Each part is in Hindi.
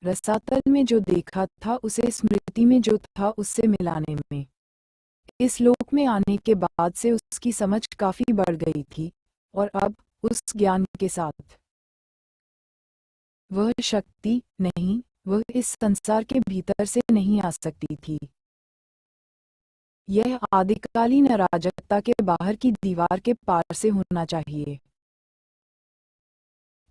रसातल में जो देखा था उसे स्मृति में जो था उससे मिलाने में। इस लोक में आने के बाद से उसकी समझ काफी बढ़ गई थी, और अब उस ज्ञान के साथ वह शक्ति नहीं, वह इस संसार के भीतर से नहीं आ सकती थी। यह आदिकालीन अराजकता के बाहर की दीवार के पार से होना चाहिए,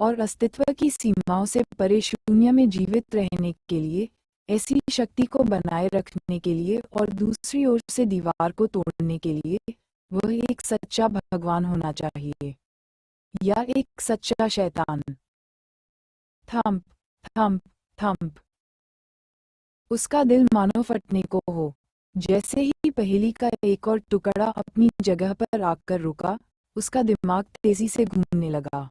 और अस्तित्व की सीमाओं से परे शून्य में जीवित रहने के लिए, ऐसी शक्ति को बनाए रखने के लिए और दूसरी ओर से दीवार को तोड़ने के लिए वह एक सच्चा भगवान होना चाहिए, या एक सच्चा शैतान। Thump thump thump. उसका दिल मानो फटने को हो। जैसे ही पहेली का एक और टुकड़ा अपनी जगह पर आकर रुका, उसका दिमाग तेजी से घूमने लगा।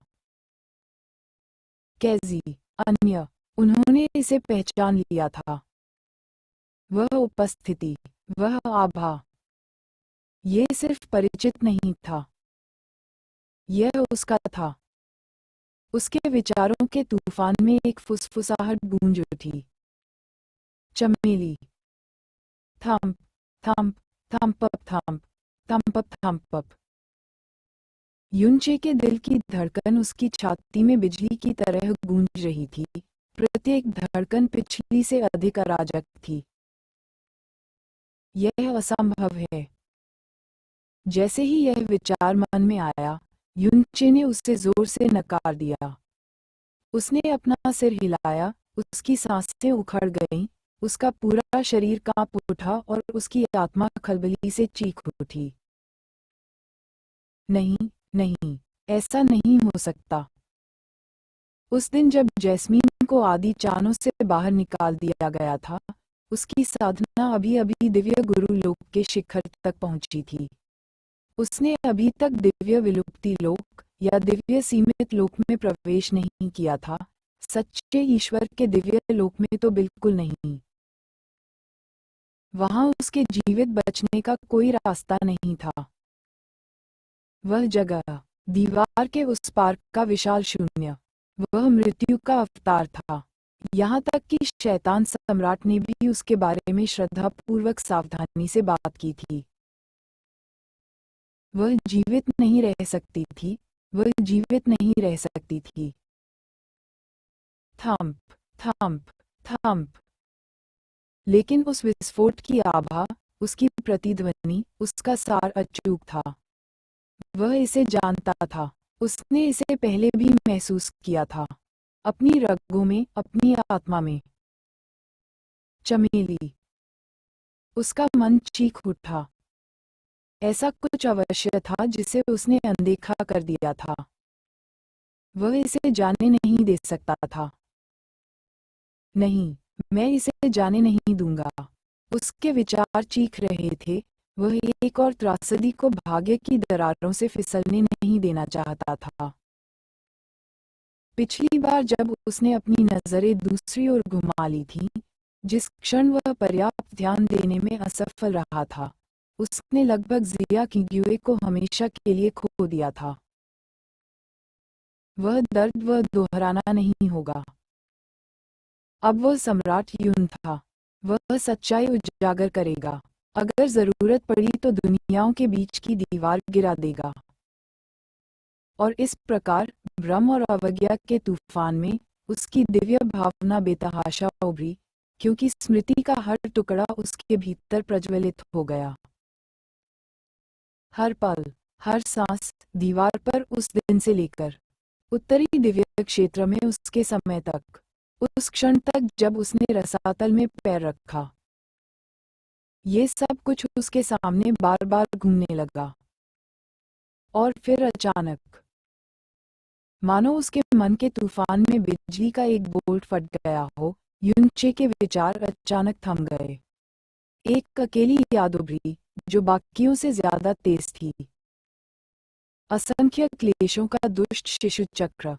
कैजी, अन्य, उन्होंने इसे पहचान लिया था। वह उपस्थिति, वह आभा, ये सिर्फ परिचित नहीं था, यह उसका था। उसके विचारों के तूफान में एक फुसफुसाहट गूंज उठी। Chameli. Thump thump thump thump thump thump. युनचे के दिल की धड़कन उसकी छाती में बिजली की तरह गूंज रही थी। प्रत्येक धड़कन पिछली से अधिक अराजक थी। यह असंभव है। जैसे ही यह विचार मन में आया, युनचे ने उसे जोर से नकार दिया। उसने अपना सिर हिलाया, उसकी सांसें उखड़ गईं, उसका पूरा शरीर कांप उठा और उसकी आत्मा खलबली से चीख उठी। नहीं, नहीं, ऐसा नहीं हो सकता। उस दिन जब जैस्मीन को आदि चानों से बाहर निकाल दिया गया था, उसकी साधना अभी अभी दिव्य गुरु लोक के शिखर तक पहुंची थी। उसने अभी तक दिव्य विलुप्ति लोक या दिव्य सीमित लोक में प्रवेश नहीं किया था, सच्चे ईश्वर के दिव्य लोक में तो बिल्कुल नहीं। वहां उसके जीवित बचने का कोई रास्ता नहीं था। वह जगह, दीवार के उस पार का विशाल शून्य, वह मृत्यु का अवतार था। यहाँ तक कि शैतान सम्राट ने भी उसके बारे में श्रद्धापूर्वक सावधानी से बात की थी। वह जीवित नहीं रह सकती थी, वह जीवित नहीं रह सकती थी। Thump thump thump. लेकिन उस विस्फोट की आभा, उसकी प्रतिध्वनि, उसका सार अचूक था। वह इसे जानता था। उसने इसे पहले भी महसूस किया था, अपनी रगों में, अपनी आत्मा में। चमेली। उसका मन चीख उठा। ऐसा कुछ अवश्य था जिसे उसने अनदेखा कर दिया था। वह इसे जाने नहीं दे सकता था। नहीं, मैं इसे जाने नहीं दूंगा। उसके विचार चीख रहे थे। वह एक और त्रासदी को भाग्य की दरारों से फिसलने नहीं देना चाहता था। पिछली बार जब उसने अपनी नजरें दूसरी ओर घुमा ली थीं, जिस क्षण वह पर्याप्त ध्यान देने में असफल रहा था, उसने लगभग जिया किंग्युए को हमेशा के लिए खो दिया था। वह दर्द वह दोहराना नहीं होगा। अब वह सम्राट युन था। वह सच्चाई उजागर करेगा। अगर जरूरत पड़ी तो दुनियाओं के बीच की दीवार गिरा देगा। और इस प्रकार भ्रम और अवज्ञा के तूफान में उसकी दिव्य भावना बेतहाशा उभरी, क्योंकि स्मृति का हर टुकड़ा उसके भीतर प्रज्वलित हो गया। हर पल, हर सांस, दीवार पर उस दिन से लेकर उत्तरी दिव्य क्षेत्र में उसके समय तक, उस क्षण तक जब उसने रसातल में पैर रखा, ये सब कुछ उसके सामने बार बार घूमने लगा। और फिर अचानक, मानो उसके मन के तूफान में बिजली का एक बोल्ट फट गया हो, युनचे के विचार अचानक थम गए। एक अकेली याद उभरी, जो बाकियों से ज्यादा तेज थी। असंख्य क्लेशों का दुष्ट शिशु चक्र।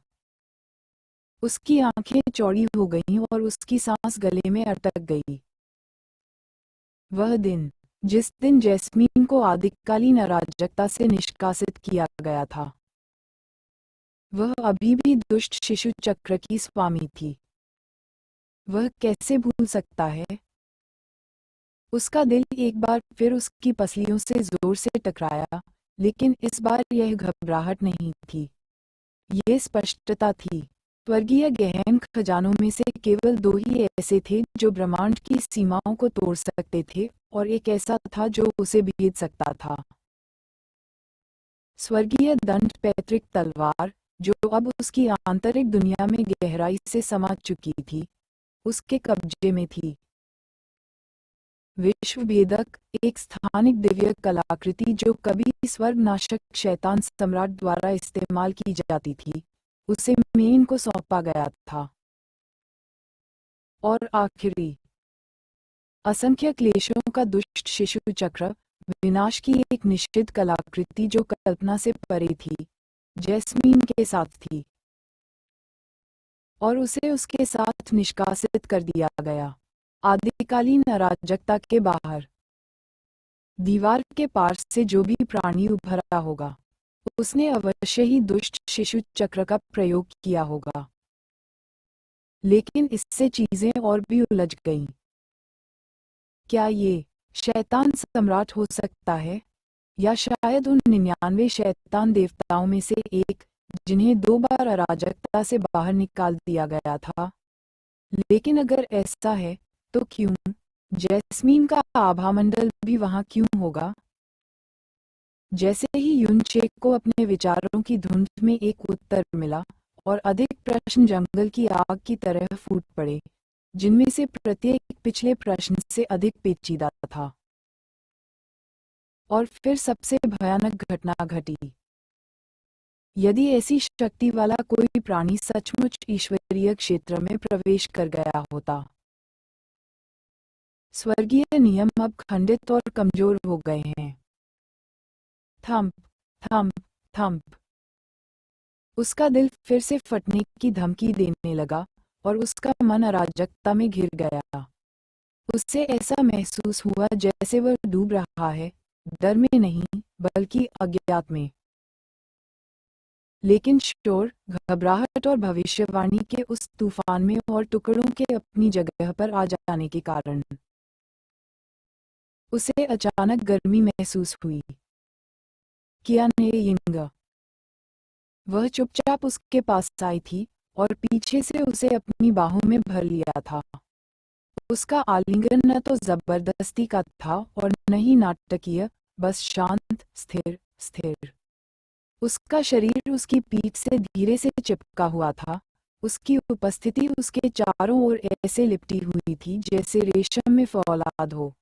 उसकी आंखें चौड़ी हो गईं और उसकी सांस गले में अटक गई। वह दिन, जिस दिन जैस्मीन को आदिकालीन अराजकता से निष्कासित किया गया था। वह अभी भी दुष्ट शिशु चक्र की स्वामी थी। वह कैसे भूल सकता है? उसका दिल एक बार फिर उसकी पसलियों से जोर से टकराया, लेकिन इस बार यह घबराहट नहीं थी, ये स्पष्टता थी। स्वर्गीय गहन खजानों में से केवल दो ही ऐसे थे जो ब्रह्मांड की सीमाओं को तोड़ सकते थे, और एक ऐसा था जो उसे भेद सकता था। स्वर्गीय दंड पैतृक तलवार, जो अब उसकी आंतरिक दुनिया में गहराई से समा चुकी थी, उसके कब्जे में थी। विश्वभेदक, एक स्थानिक दिव्य कलाकृति जो कभी स्वर्गनाशक शैतान सम्राट द्वारा इस्तेमाल की जाती थी, उसे मेन को सौंपा गया था। और आखिरी, असंख्य क्लेशों का दुष्ट शिशु चक्र, विनाश की एक निश्चित कलाकृति जो कल्पना से परे थी, जैस्मीन के साथ थी। और उसे उसके साथ निष्कासित कर दिया गया, आदिकालीन अराजकता के बाहर। दीवार के पार से जो भी प्राणी उभरा होगा, उसने अवश्य ही दुष्ट शिशु चक्र का प्रयोग किया होगा। लेकिन इससे चीजें और भी उलझ गईं। क्या ये शैतान सम्राट हो सकता है, या शायद उन 99 शैतान देवताओं में से एक, जिन्हें 2 बार अराजकता से बाहर निकाल दिया गया था? लेकिन अगर ऐसा है, तो क्यों जैस्मीन का आभामंडल भी वहां क्यों होगा? जैसे ही युनचेक को अपने विचारों की धुंध में एक उत्तर मिला, और अधिक प्रश्न जंगल की आग की तरह फूट पड़े, जिनमें से प्रत्येक पिछले प्रश्न से अधिक पेचीदा था। और फिर सबसे भयानक घटना घटी। यदि ऐसी शक्ति वाला कोई प्राणी सचमुच ईश्वरीय क्षेत्र में प्रवेश कर गया होता। स्वर्गीय नियम अब खंडित और कमजोर हो गए हैं। Thump, thump, thump. उसका दिल फिर से फटने की धमकी देने लगा, और उसका मन अराजकता में घिर गया। उससे ऐसा महसूस हुआ जैसे वह डूब रहा है, डर में नहीं, बल्कि अज्ञात में। लेकिन शोर, घबराहट और भविष्यवाणी के उस तूफान में और टुकड़ों के अपनी जगह पर आ जाने के कारण उसे अचानक गर्मी महसूस हुई। किया ने यिंग। वह चुपचाप उसके पास आई थी, और पीछे से उसे अपनी बाहों में भर लिया था। उसका आलिंगन न तो जबरदस्ती का था और न ही नाटकीय, बस शांत, स्थिर, स्थिर। उसका शरीर उसकी पीठ से धीरे से चिपका हुआ था, उसकी उपस्थिति उसके चारों ओर ऐसे लिपटी हुई थी जैसे रेशम में फौलाद हो।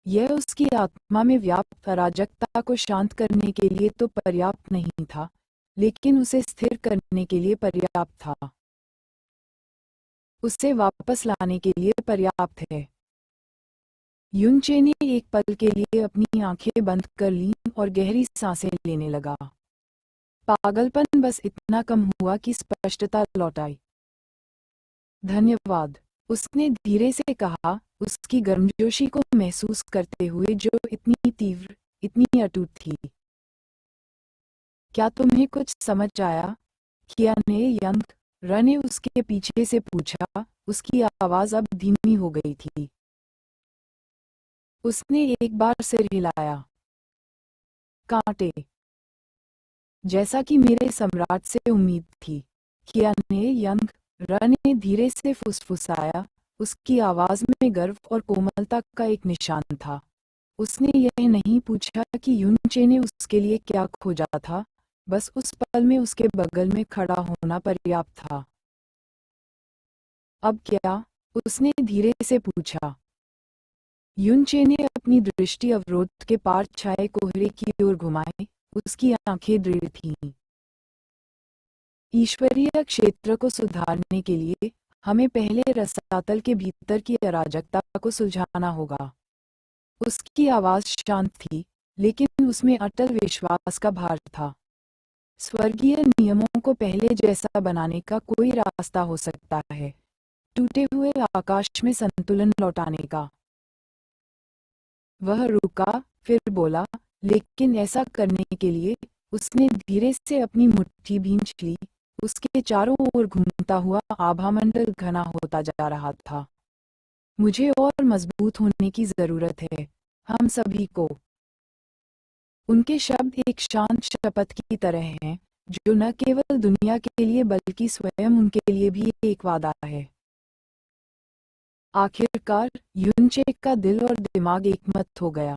यह उसकी आत्मा में व्याप्त अराजकता को शांत करने के लिए तो पर्याप्त नहीं था, लेकिन उसे स्थिर करने के लिए पर्याप्त था। उसे वापस लाने के लिए पर्याप्त है। युनचे ने एक पल के लिए अपनी आंखें बंद कर लीं और गहरी सांसें लेने लगा। पागलपन बस इतना कम हुआ कि स्पष्टता लौट आई। धन्यवाद, उसने धीरे से कहा, उसकी गर्मजोशी को महसूस करते हुए जो इतनी तीव्र, इतनी अटूट थी। क्या तुम्हें कुछ समझ आया? किया ने यंग र ने उसके पीछे से पूछा, उसकी आवाज अब धीमी हो गई थी। उसने एक बार सिर हिलाया। कांटे, जैसा कि मेरे सम्राट से उम्मीद थी। किया ने यंग र ने धीरे से फुसफुसाया, उसकी आवाज में गर्व और कोमलता का एक निशान था। उसने यह नहीं पूछा कि युनचे ने उसके लिए क्या खोजा था, बस उस पल में उसके बगल में खड़ा होना पर्याप्त था। अब क्या? उसने धीरे से पूछा। युनचे ने अपनी दृष्टि अवरोध के पार छाए कोहरे की ओर घुमाई, उसकी आंखें दृढ़ थीं। ईश्वरीय क्षेत्र को सुधारने के लिए हमें पहले रसातल के भीतर की अराजकता को सुलझाना होगा। उसकी आवाज शांत थी, लेकिन उसमें अटल विश्वास का भार था। स्वर्गीय नियमों को पहले जैसा बनाने का कोई रास्ता हो सकता है, टूटे हुए आकाश में संतुलन लौटाने का। वह रुका, फिर बोला, लेकिन ऐसा करने के लिए उसने धीरे से अपनी मुट्ठी भींच ली, उसके चारों ओर घूमता हुआ आभामंडल घना होता जा रहा था। मुझे और मजबूत होने की जरूरत है, हम सभी को। उनके शब्द एक शांत शपथ की तरह हैं, जो न केवल दुनिया के लिए बल्कि स्वयं उनके लिए भी एक वादा है। आखिरकार यूनचेक का दिल और दिमाग एकमत हो गया।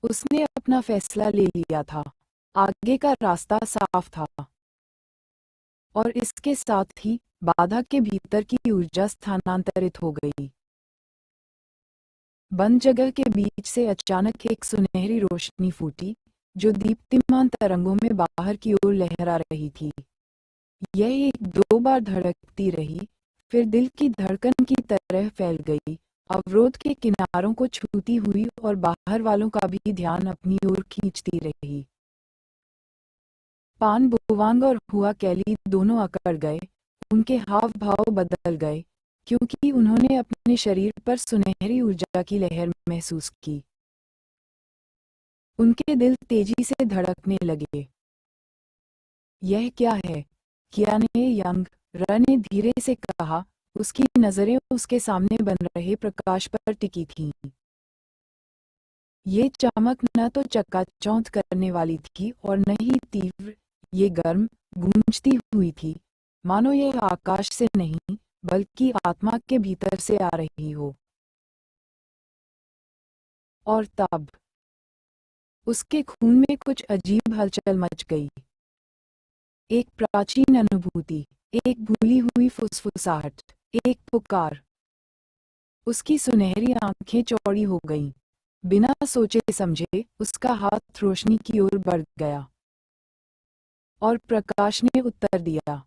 उसने अपना फैसला ले लिया था। आगे का रास्ता साफ था। और इसके साथ ही बाधा के भीतर की ऊर्जा स्थानांतरित हो गई। बंद जगह के बीच से अचानक एक सुनहरी रोशनी फूटी, जो दीप्तिमान तरंगों में बाहर की ओर लहरा रही थी। यह एक दो बार धड़कती रही, फिर दिल की धड़कन की तरह फैल गई, अवरोध के किनारों को छूती हुई और बाहर वालों का भी ध्यान अपनी ओर खींचती रही। पान बुवांग और हुआ कैली दोनों अकड़ गए, उनके हाव भाव बदल गए, क्योंकि उन्होंने अपने शरीर पर सुनहरी ऊर्जा की लहर महसूस की। उनके दिल तेजी से धड़कने लगे। यह क्या है? कियाने यांग र ने धीरे से कहा, उसकी नजरें उसके सामने बन रहे प्रकाश पर टिकी थीं। ये चमक न तो चकाचौंध करने वाली थी और न ही तीव्र, ये गर्म, गूंजती हुई थी, मानो यह आकाश से नहीं, बल्कि आत्मा के भीतर से आ रही हो। और तब उसके खून में कुछ अजीब हलचल मच गई। एक प्राचीन अनुभूति, एक भूली हुई फुसफुसाहट, एक पुकार। उसकी सुनहरी आंखें चौड़ी हो गईं। बिना सोचे समझे उसका हाथ रोशनी की ओर बढ़ गया। और प्रकाश ने उत्तर दिया।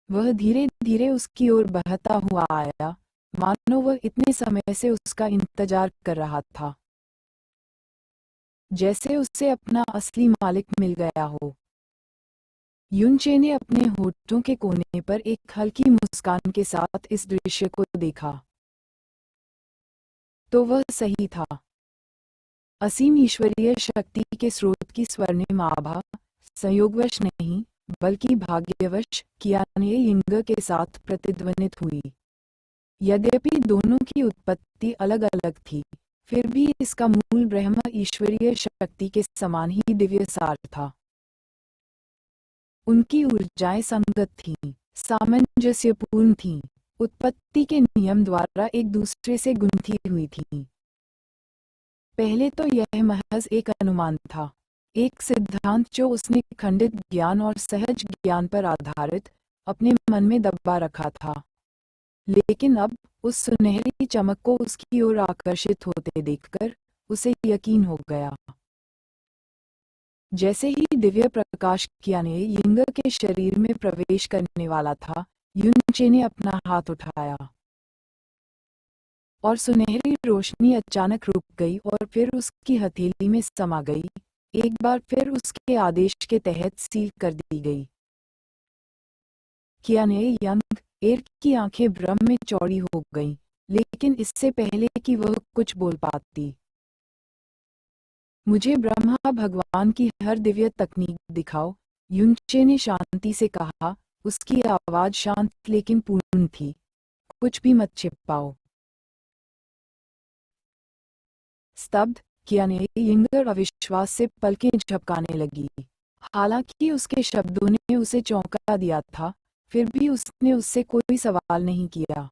वह धीरे धीरे उसकी ओर बहता हुआ आया, मानो वह इतने समय से उसका इंतजार कर रहा था। जैसे उससे अपना असली मालिक मिल गया हो। युनचे ने अपने होठों के कोने पर एक हल्की मुस्कान के साथ इस दृश्य को देखा। तो वह सही था। असीम ईश्वरीय शक्ति के स्रोत की स्वर्णिम आभा, संयोगवश नहीं, बल्कि भाग्यवश कियाने यिंग के साथ प्रतिध्वनित हुई। यद्यपि दोनों की उत्पत्ति अलग अलग थी, फिर भी इसका मूल ब्रह्म ईश्वरीय शक्ति के समान ही दिव्य सार था। उनकी ऊर्जाएं संगत थीं, सामंजस्यपूर्ण थीं, उत्पत्ति के नियम द्वारा एक दूसरे से गुंथी हुई थीं। पहले तो यह महज एक अनुमान था, एक सिद्धांत जो उसने खंडित ज्ञान और सहज ज्ञान पर आधारित अपने मन में दबा रखा था। लेकिन अब उस सुनहरी चमक को उसकी ओर आकर्षित होते देखकर उसे यकीन हो गया। जैसे ही दिव्य प्रकाश कियाने यिंग के शरीर में प्रवेश करने वाला था, युनचे ने अपना हाथ उठाया और सुनहरी रोशनी अचानक रुक गई और फिर उसकी हथेली में समा गई, एक बार फिर उसके आदेश के तहत सील कर दी गई। कियाने यंग एर की आंखें भ्रम में चौड़ी हो गईं, लेकिन इससे पहले कि वह कुछ बोल पाती, मुझे ब्रह्मा भगवान की हर दिव्य तकनीक दिखाओ, युनचे ने शांति से कहा, उसकी आवाज शांत लेकिन पूर्ण थी। कुछ भी मत छिपाओ। स्तब्ध कियाने यिंग अविश्वास से पलकें झपकाने लगी। हालांकि उसके शब्दों ने उसे चौंका दिया था, फिर भी उसने उससे कोई सवाल नहीं किया।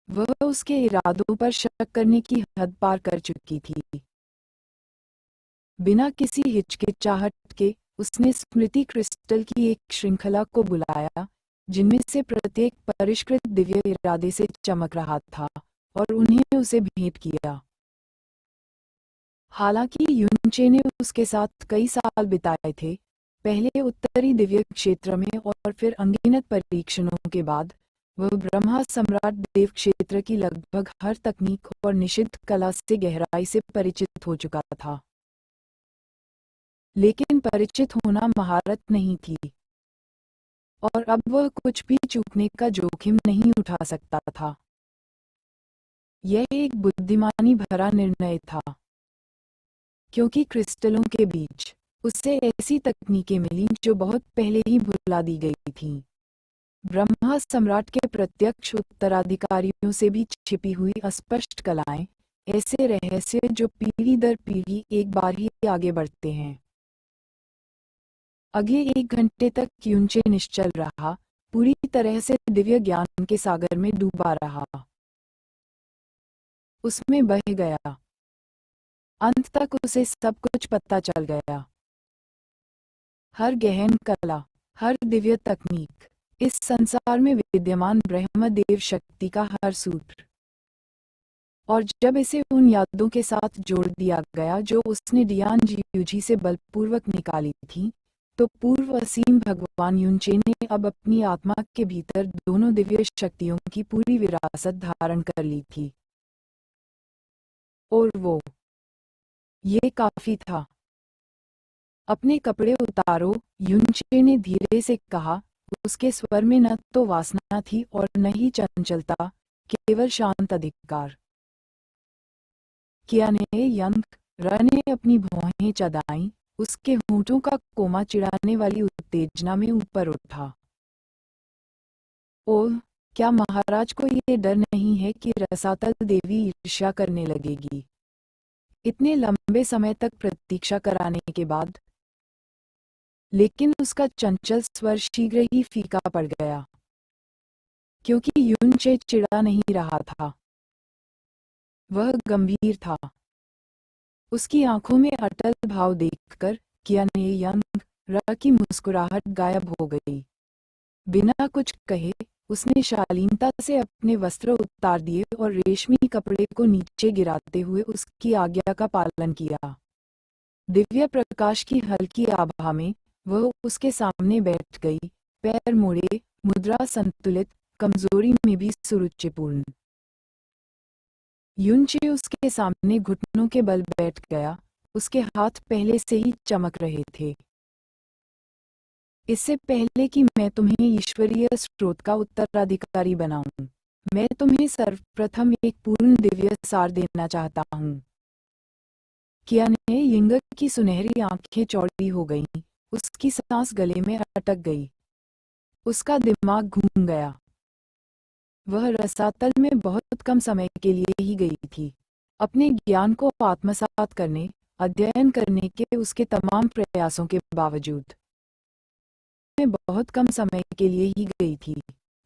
वह उसके इरादों पर शक करने की हद पार कर चुकी थी। बिना किसी हिचकिचाहट के उसने स्मृति क्रिस्टल की एक श्रृंखला को बुलाया, जिनमें से प्रत्येक परिष्कृत दिव्य इरादे से चमक रहा था, और उन्हें उसे भेंट किया। हालांकि युनचे ने उसके साथ कई साल बिताए थे, पहले उत्तरी दिव्य क्षेत्र में और फिर अनगिनत परीक्षणों के बाद वह ब्रह्मा सम्राट देव क्षेत्र की लगभग हर तकनीक और निषिद्ध कला से गहराई से परिचित हो चुका था। लेकिन परिचित होना महारत नहीं थी, और अब वह कुछ भी चूकने का जोखिम नहीं उठा सकता था। यह एक बुद्धिमानी भरा निर्णय था, क्योंकि क्रिस्टलों के बीच उससे ऐसी तकनीकें मिलीं जो बहुत पहले ही भुला दी गई थीं। ब्रह्मा सम्राट के प्रत्यक्ष उत्तराधिकारियों से भी छिपी हुई अस्पष्ट कलाएं, ऐसे रहस्य जो पीढ़ी दर पीढ़ी एक बार ही आगे बढ़ते हैं। अगले 1 घंटे तक युनचे निश्चल रहा, पूरी तरह से दिव्य ज्ञान के सागर में डूबा रहा। उसमें बह गया। अंत तक उसे सब कुछ पता चल गया। हर गहन कला, हर दिव्य तकनीक, इस संसार में विद्यमान ब्रह्मदेव शक्ति का हर सूत्र। और जब इसे उन यादों के साथ जोड़ दिया गया जो उसने डियान जीयूजी से बलपूर्वक निकाली थी, तो पूर्व असीम भगवान युनचे ने अब अपनी आत्मा के भीतर दोनों दिव्य शक्तियों की पूरी विरासत धारण कर ली थी। और वो, ये काफी था। अपने कपड़े उतारो, युनचे ने धीरे से कहा। उसके स्वर में न तो वासना थी और न ही चंचलता, केवल शांत अधिकार। किया ने यंग ने अपनी भौहें चदाईं, उसके होंठों का कोमा चिढ़ाने वाली उत्तेजना में ऊपर उठा। ओह, क्या महाराज को ये डर नहीं है कि रसातल देवी ईर्ष्या करने लगेगी? इतने लंबे समय तक प्रतीक्षा कराने के बाद। लेकिन उसका चंचल स्वर शीघ्र ही फीका पड़ गया, क्योंकि युनचे चिढ़ा नहीं रहा था। वह गंभीर था। उसकी आंखों में अटल भाव देखकर किया ने यंग की मुस्कुराहट गायब हो गई। बिना कुछ कहे उसने शालीनता से अपने वस्त्र उतार दिए और रेशमी कपड़े को नीचे गिराते हुए उसकी आज्ञा का पालन किया। दिव्य प्रकाश की हल्की आभा में वह उसके सामने बैठ गई, पैर मोड़े, मुद्रा संतुलित, कमजोरी में भी सुरुचिपूर्ण। युनचे उसके सामने घुटनों के बल बैठ गया, उसके हाथ पहले से ही चमक रहे थे। इससे पहले कि मैं तुम्हें ईश्वरीय स्रोत का उत्तराधिकारी बनाऊं, मैं तुम्हें सर्वप्रथम एक पूर्ण दिव्य सार देना चाहता हूं। किया ने यिंग की सुनहरी आंखें चौड़ी हो गईं, उसकी सांस गले में अटक गई। उसका दिमाग घूम गया। वह रसातल में बहुत कम समय के लिए ही गई थी। अपने ज्ञान को आत्मसात करने, अध्ययन करने के उसके तमाम प्रयासों के बावजूद मैं बहुत कम समय के लिए ही गई थी।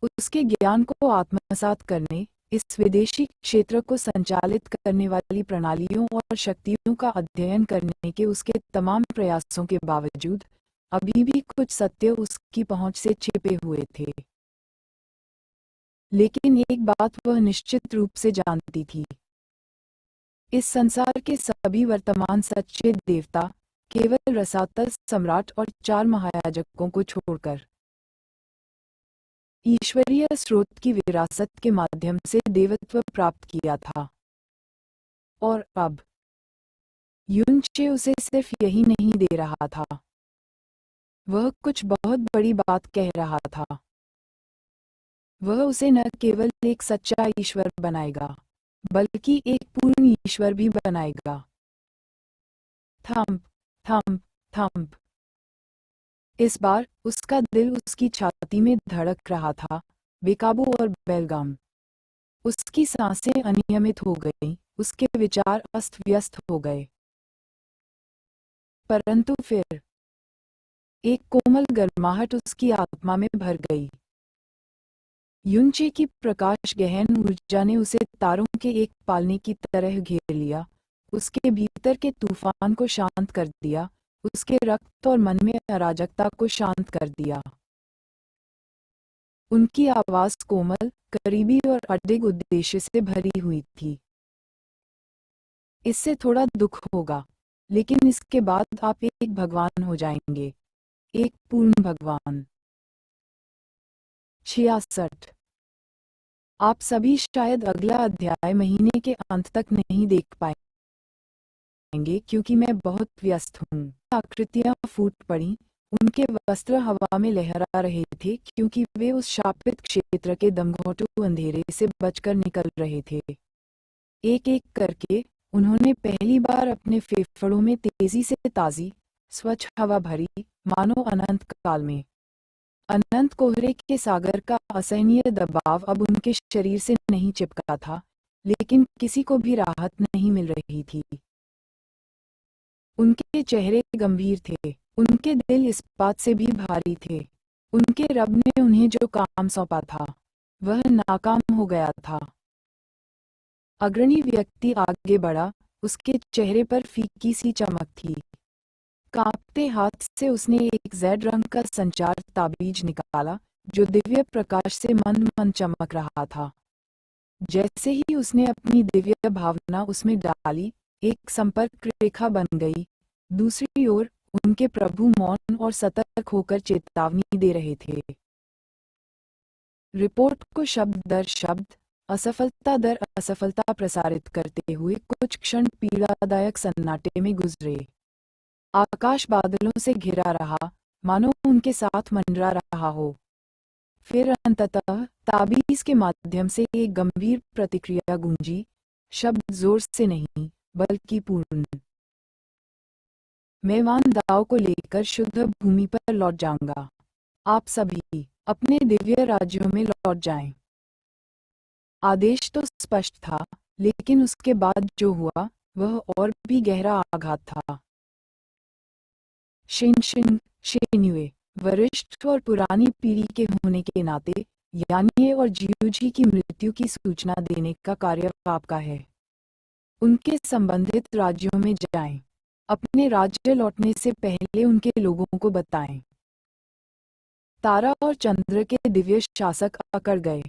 उसके ज्ञान को आत्मसात करने, इस विदेशी क्षेत्र को संचालित करने वाली प्रणालियों और शक्तियों का अध्ययन करने के उसके तमाम प्रयासों के बावजूद अभी भी कुछ सत्य उसकी पहुंच से छिपे हुए थे। लेकिन एक बात वह निश्चित रूप से जानती थी। इस संसार के सभी वर्तमान सच्चे देवता केवल रसातल सम्राट और 4 महायाजकों को छोड़कर ईश्वरीय स्रोत की विरासत के माध्यम से देवत्व प्राप्त किया था। और अब युनचे उसे सिर्फ यही नहीं दे रहा था, वह कुछ बहुत बड़ी बात कह रहा था। वह उसे न केवल एक सच्चा ईश्वर बनाएगा, बल्कि एक पूर्ण ईश्वर भी बनाएगा। Thump thump thump. इस बार उसका दिल उसकी छाती में धड़क रहा था, बेकाबू और बेलगाम। उसकी सांसें अनियमित हो गईं, उसके विचार अस्त व्यस्त हो गए। परंतु फिर एक कोमल गर्माहट उसकी आत्मा में भर गई। युनचे की प्रकाश गहन ऊर्जा ने उसे तारों के एक पालने की तरह घेर लिया, उसके भीतर के तूफान को शांत कर दिया, उसके रक्त और मन में अराजकता को शांत कर दिया। उनकी आवाज कोमल, करीबी और अडिग उद्देश्य से भरी हुई थी। इससे थोड़ा दुख होगा, लेकिन इसके बाद आप एक भगवान हो जाएंगे, एक पूर्ण भगवान। 66। आप सभी शायद अगला अध्याय महीने के अंत तक नहीं देख पाएंगे क्योंकि मैं बहुत व्यस्त हूँ। आकृतियाँ फूट पड़ी, उनके वस्त्र हवा में लहरा रहे थे क्योंकि वे उस शापित क्षेत्र के दमघोंटू अंधेरे से बचकर निकल रहे थे। एक एक करके उन्होंने पहली बार अपने फेफड़ों में तेजी से ताज़ी, स्वच्छ हवा भरी, मानो अनंत काल में। अनंत कोहरे के सागर का असहनीय दबाव अब उनके शरीर से नहीं चिपका था, लेकिन किसी को भी राहत नहीं मिल रही थी। उनके चेहरे गंभीर थे, उनके दिल इस बात से भी भारी थे। उनके रब ने उन्हें जो काम सौंपा था, वह नाकाम हो गया था। अग्रणी व्यक्ति आगे बढ़ा, उसके चेहरे पर फीकी सी चमक थी। कांपते हाथ से उसने एक ज़ेड रंग का संचार ताबीज निकाला, जो दिव्य प्रकाश से मंद मंद चमक रहा था। जैसे ही उसने अपनी दिव्य भावना उसमें डाली, एक संपर्क रेखा बन गई। दूसरी ओर उनके प्रभु मौन और सतर्क होकर चेतावनी दे रहे थे। रिपोर्ट को शब्द दर शब्द, असफलता दर असफलता प्रसारित करते हुए कुछ क्षण पीड़ादायक सन्नाटे में गुजरे। आकाश बादलों से घिरा रहा, मानो उनके साथ मंडरा रहा हो। फिर अंततः ताबीज के माध्यम से एक गंभीर प्रतिक्रिया गूंजी, शब्द जोर से नहीं, बल्कि पूर्ण। मैं वान दाव को लेकर शुद्ध भूमि पर लौट जाऊंगा। आप सभी अपने दिव्य राज्यों में लौट जाएं। आदेश तो स्पष्ट था, लेकिन उसके बाद जो हुआ वह और भी गहरा आघात था। शिनशिन शेन्युए, वरिष्ठ और पुरानी पीढ़ी के होने के नाते, यानी और जियूजी की मृत्यु की सूचना देने का कार्य आपका है। उनके संबंधित राज्यों में जाएं। अपने राज्य लौटने से पहले उनके लोगों को बताएं। तारा और चंद्र के दिव्य शासक अकड़ गए।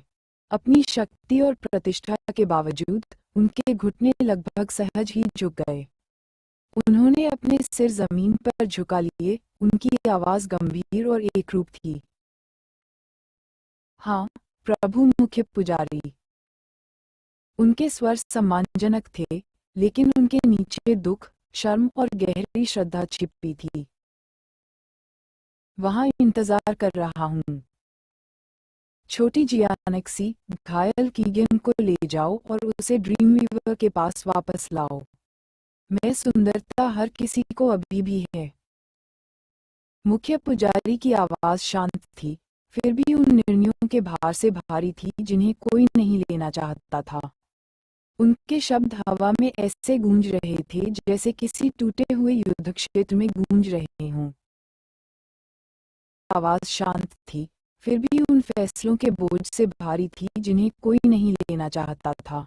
अपनी शक्ति और प्रतिष्ठा के बावजूद उनके घुटने लगभग सहज ही झुक गए। उन्होंने अपने सिर जमीन पर झुका लिए, उनकी आवाज गंभीर और एकरूप थी। हाँ, प्रभु मुख्य पुजारी। उनके स्वर सम्मानजनक थे, लेकिन उनके नीचे दुख, शर्म और गहरी श्रद्धा छिपी थी। वहां इंतजार कर रहा हूँ। छोटी जियानेक्सी, घायल कीगन को ले जाओ और उसे ड्रीम वीवर के पास वापस लाओ। मैं सुंदरता हर किसी को अभी भी है। मुख्य पुजारी की आवाज शांत थी, फिर भी उन निर्णयों के भार से भारी थी जिन्हें कोई नहीं लेना चाहता था। उनके शब्द हवा में ऐसे गूंज रहे थे जैसे किसी टूटे हुए युद्ध क्षेत्र में गूंज रहे हों। आवाज शांत थी, फिर भी उन फैसलों के बोझ से भारी थी जिन्हें कोई नहीं लेना चाहता था।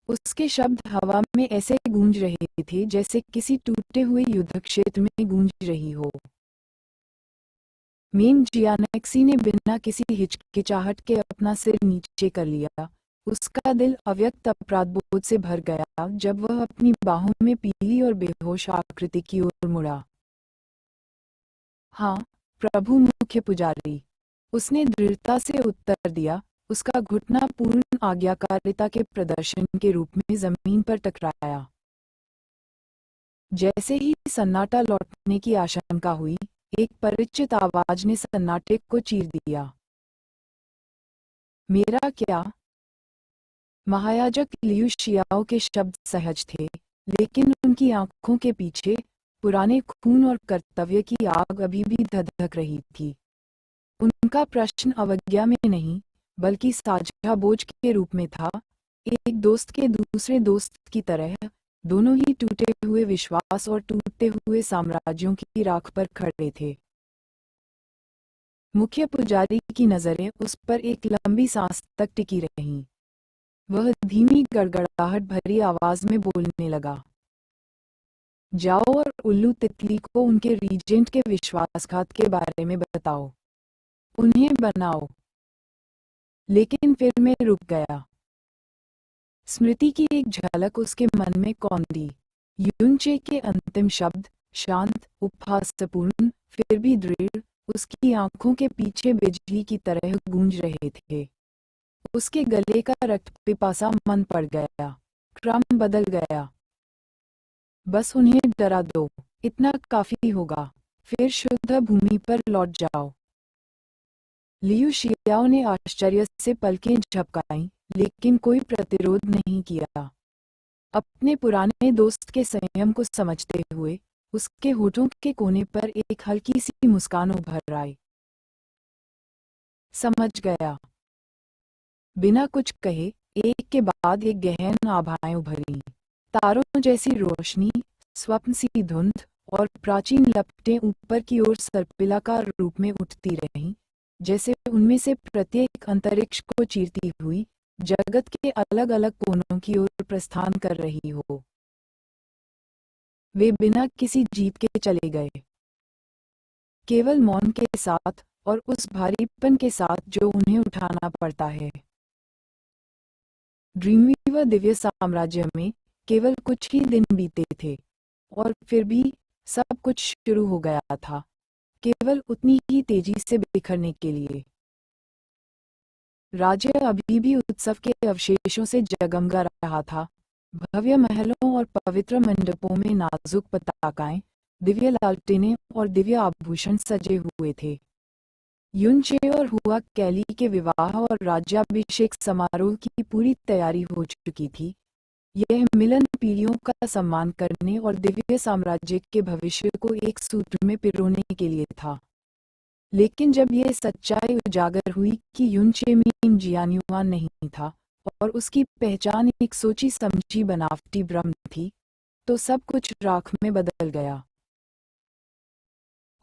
उसके शब्द हवा में ऐसे गूंज रहे थे जैसे किसी टूटे हुए युद्ध क्षेत्र में गूंज रही हो। मेन जियानेक्सी ने बिना किसी हिचकिचाहट के अपना सिर नीचे कर लिया। उसका दिल अव्यक्त अपराधबोध से भर गया जब वह अपनी बाहों में पीली और बेहोश आकृति की ओर मुड़ा। हाँ, प्रभु मुख्य पुजारी, उसने दृढ़ता से उत्तर दिया, उसका घुटना पूर्ण आज्ञाकारिता के प्रदर्शन के रूप में जमीन पर टकराया। जैसे ही सन्नाटा लौटने की आशंका हुई, एक परिचित आवाज ने सन्नाटे को चीर दिया। मेरा क्या? महायाजक लियू शियाओ के शब्द सहज थे, लेकिन उनकी आंखों के पीछे पुराने खून और कर्तव्य की आग अभी भी धधक रही थी। उनका प्रश्न अवज्ञा में नहीं, बल्कि साझा बोझ के रूप में था, एक दोस्त के दूसरे दोस्त की तरह। दोनों ही टूटे हुए विश्वास और टूटते हुए साम्राज्यों की राख पर खड़े थे। मुख्य पुजारी की नजरें उस पर एक लंबी सांस तक टिकी रहीं। वह धीमी गड़गड़ाहट भरी आवाज में बोलने लगा। जाओ और उल्लू तितली को उनके रीजेंट के विश्वासघात के बारे में बताओ। उन्हें बनाओ। लेकिन फिर मैं रुक गया। स्मृति की एक झलक उसके मन में कौंधी। युनचे के अंतिम शब्द, शांत, उपहासपूर्ण, फिर भी दृढ़, उसकी आंखों के पीछे बिजली की तरह गूंज रहे थे। उसके गले का रक्त पिपासा मन पड़ गया। क्रम बदल गया। बस उन्हें डरा दो, इतना काफी होगा। फिर शुद्ध भूमि पर लौट जाओ। लियू शियाओ ने आश्चर्य से पलकें झपकाईं, लेकिन कोई प्रतिरोध नहीं किया। अपने पुराने दोस्त के संयम को समझते हुए उसके होठों के कोने पर एक हल्की सी मुस्कान उभर आई। समझ गया। बिना कुछ कहे एक के बाद एक गहन आभाएं उभरी। तारों जैसी रोशनी, स्वप्न सी धुंध और प्राचीन लपटें ऊपर की ओर सर्पिलाकार रूप में उठती रहीं, जैसे उनमें से प्रत्येक अंतरिक्ष को चीरती हुई जगत के अलग अलग कोनों की ओर प्रस्थान कर रही हो। वे बिना किसी जीत के चले गए, केवल मौन के साथ और उस भारीपन के साथ जो उन्हें उठाना पड़ता है। ड्रीमवीवर दिव्य साम्राज्य में केवल कुछ ही दिन बीते थे और फिर भी सब कुछ शुरू हो गया था, केवल उतनी ही तेजी से बिखरने के लिए। राज्य अभी भी उत्सव के अवशेषों से जगमगा रहा था। भव्य महलों और पवित्र मंडपों में नाजुक पताकाएं, दिव्य लालटेनें और दिव्य आभूषण सजे हुए थे। युनचे और हुआ कैली के विवाह और राज्याभिषेक समारोह की पूरी तैयारी हो चुकी थी। यह मिलन पीढ़ियों का सम्मान करने और दिव्य साम्राज्य के भविष्य को एक सूत्र में पिरोने के लिए था। लेकिन जब यह सच्चाई उजागर हुई कि युनचे मीन जियान्युआन नहीं था और उसकी पहचान एक सोची समझी बनावटी भ्रम थी, तो सब कुछ राख में बदल गया।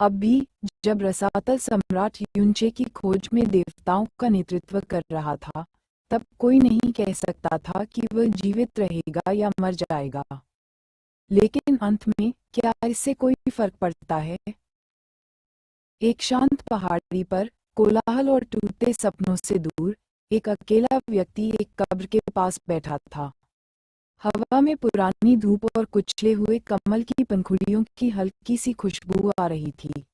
अब भी जब रसातल सम्राट युनचे की खोज में देवताओं का नेतृत्व कर रहा था, तब कोई नहीं कह सकता था कि वह जीवित रहेगा या मर जाएगा। लेकिन अंत में क्या इससे कोई फर्क पड़ता है? एक शांत पहाड़ी पर, कोलाहल और टूटते सपनों से दूर, एक अकेला व्यक्ति एक कब्र के पास बैठा था। हवा में पुरानी धूप और कुचले हुए कमल की पंखुड़ियों की हल्की सी खुशबू आ रही थी।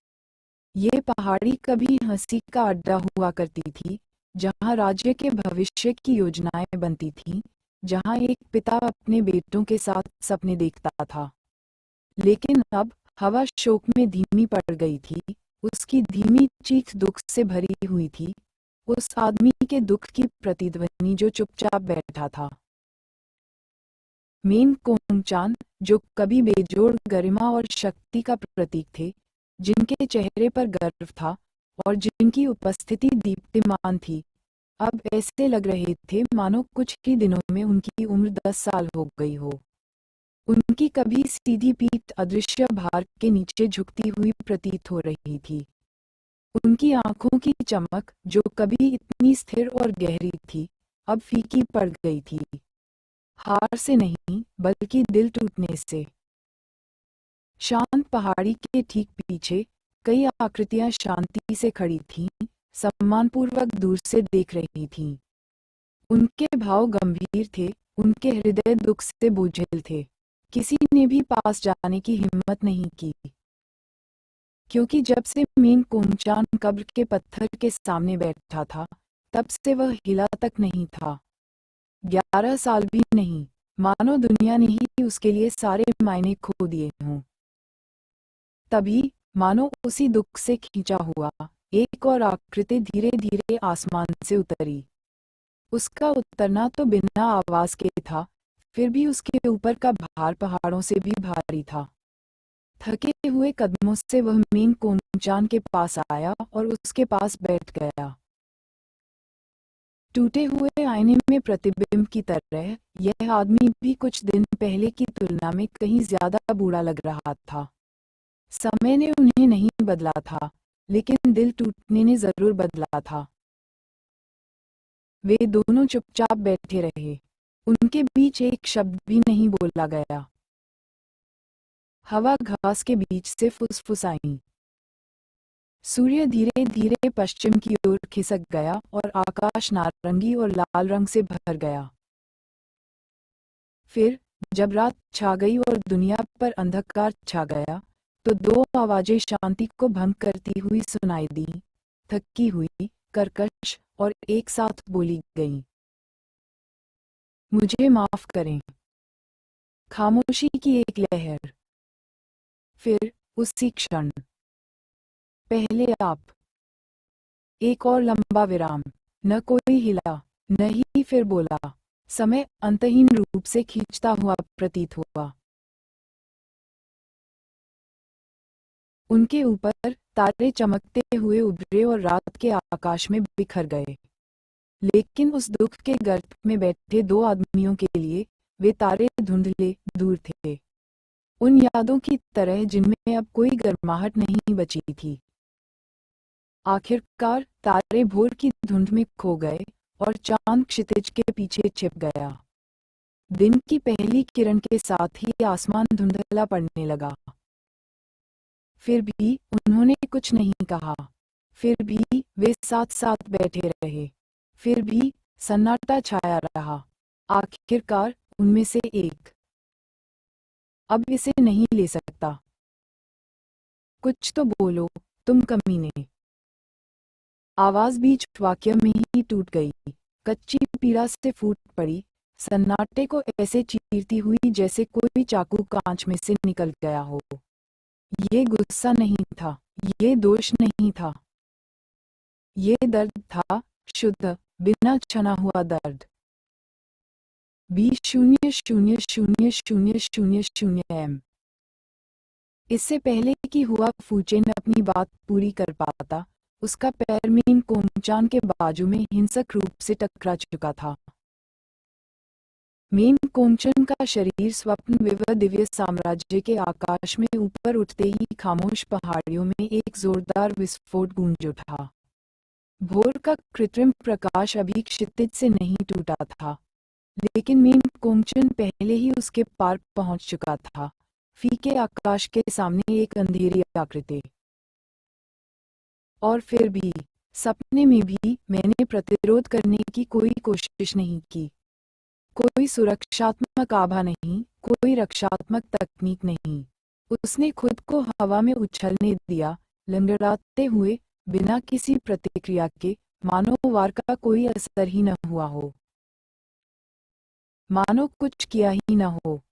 ये पहाड़ी कभी हंसी का अड्डा हुआ करती थी, जहां राज्य के भविष्य की योजनाएं बनती थीं, जहां एक पिता अपने बेटों के साथ सपने देखता था। लेकिन अब हवा शोक में धीमी पड़ गई थी, उसकी धीमी चीख दुख से भरी हुई थी, उस आदमी के दुख की प्रतिध्वनि जो चुपचाप बैठा था। मेन कोंगचान, जो कभी बेजोड़ गरिमा और शक्ति का प्रतीक थे, जिनके चेहरे पर गर्व था और जिनकी उपस्थिति दीप्तिमान थी, अब ऐसे लग रहे थे मानो कुछ ही दिनों में उनकी उम्र 10 साल हो गई हो। उनकी कभी सीधी पीठ अदृश्य भार के नीचे झुकती हुई प्रतीत हो रही थी। उनकी आंखों की चमक, जो कभी इतनी स्थिर और गहरी थी, अब फीकी पड़ गई थी, हार से नहीं बल्कि दिल टूटने से। शांत पहाड़ी के ठीक पीछे कई आकृतियां शांति से खड़ी थीं, सम्मानपूर्वक दूर से देख रही थीं। उनके भाव गंभीर थे, उनके हृदय दुख से बोझिल थे। किसी ने भी पास जाने की हिम्मत नहीं की, क्योंकि जब से मेन कोंगचान कब्र के पत्थर के सामने बैठा था, तब से वह हिला तक नहीं था। 11 साल भी नहीं, मानो दुनिया ने ही उसके लिए सारे मायने खो दिए हों। तभी मानो उसी दुख से खींचा हुआ एक और आकृति धीरे धीरे आसमान से उतरी। उसका उतरना तो बिना आवाज के था, फिर भी उसके ऊपर का भार पहाड़ों से भी भारी था। थके हुए कदमों से वह मेन कोंगचान के पास आया और उसके पास बैठ गया। टूटे हुए आईने में प्रतिबिंब की तरह यह आदमी भी कुछ दिन पहले की तुलना में कहीं ज्यादा बूढ़ा लग रहा था। समय ने उन्हें नहीं बदला था, लेकिन दिल टूटने ने जरूर बदला था। वे दोनों चुपचाप बैठे रहे, उनके बीच एक शब्द भी नहीं बोला गया। हवा घास के बीच से फुसफुसाई। सूर्य धीरे धीरे पश्चिम की ओर खिसक गया और आकाश नारंगी और लाल रंग से भर गया। फिर जब रात छा गई और दुनिया पर अंधकार छा गया, तो दो आवाजें शांति को भंग करती हुई सुनाई दी, थकी हुई, कर्कश और एक साथ बोली गईं। मुझे माफ करें। खामोशी की एक लहर। फिर उसी क्षण, पहले आप। एक और लंबा विराम। न कोई हिला, न ही फिर बोला। समय अंतहीन रूप से खींचता हुआ प्रतीत हुआ। उनके ऊपर तारे चमकते हुए उभरे और रात के आकाश में बिखर गए। लेकिन उस दुख के गर्त में बैठे दो आदमियों के लिए वे तारे धुंधले दूर थे, उन यादों की तरह जिनमें अब कोई गर्माहट नहीं बची थी। आखिरकार तारे भोर की धुंध में खो गए और चांद क्षितिज के पीछे छिप गया। दिन की पहली किरण के साथ ही आसमान धुंधला पड़ने लगा। फिर भी उन्होंने कुछ नहीं कहा। फिर भी वे साथ साथ बैठे रहे। फिर भी सन्नाटा छाया रहा। आखिरकार उनमें से एक, अब इसे नहीं ले सकता। कुछ तो बोलो, तुम कमीने। आवाज बीच वाक्य में ही टूट गई, कच्ची पीड़ा से फूट पड़ी, सन्नाटे को ऐसे चीरती हुई जैसे कोई चाकू कांच में से निकल गया हो। ये गुस्सा नहीं था, ये दोष नहीं था, ये दर्द था, शुद्ध, बिना छना हुआ दर्द। 20,000,000,000 इससे पहले कि हुआ फूचेन अपनी बात पूरी कर पाता, उसका पैर मीन कोमचान के बाजू में हिंसक रूप से टकरा चुका था। मीन कोमचन का शरीर स्वप्न विवह दिव्य साम्राज्य के आकाश में ऊपर उठते ही खामोश पहाड़ियों में एक जोरदार विस्फोट गूंज उठा। भोर का कृत्रिम प्रकाश अभी क्षितिज से नहीं टूटा था, लेकिन मीन कोमचन पहले ही उसके पार पहुंच चुका था, फीके आकाश के सामने एक अंधेरी आकृति। और फिर भी सपने में भी मैंने प्रतिरोध करने की कोई कोशिश नहीं की। कोई सुरक्षात्मक आभा नहीं, कोई रक्षात्मक तकनीक नहीं। उसने खुद को हवा में उछलने दिया, लंगड़ाते हुए, बिना किसी प्रतिक्रिया के, मानो वार का कोई असर ही न हुआ हो, मानो कुछ किया ही न हो।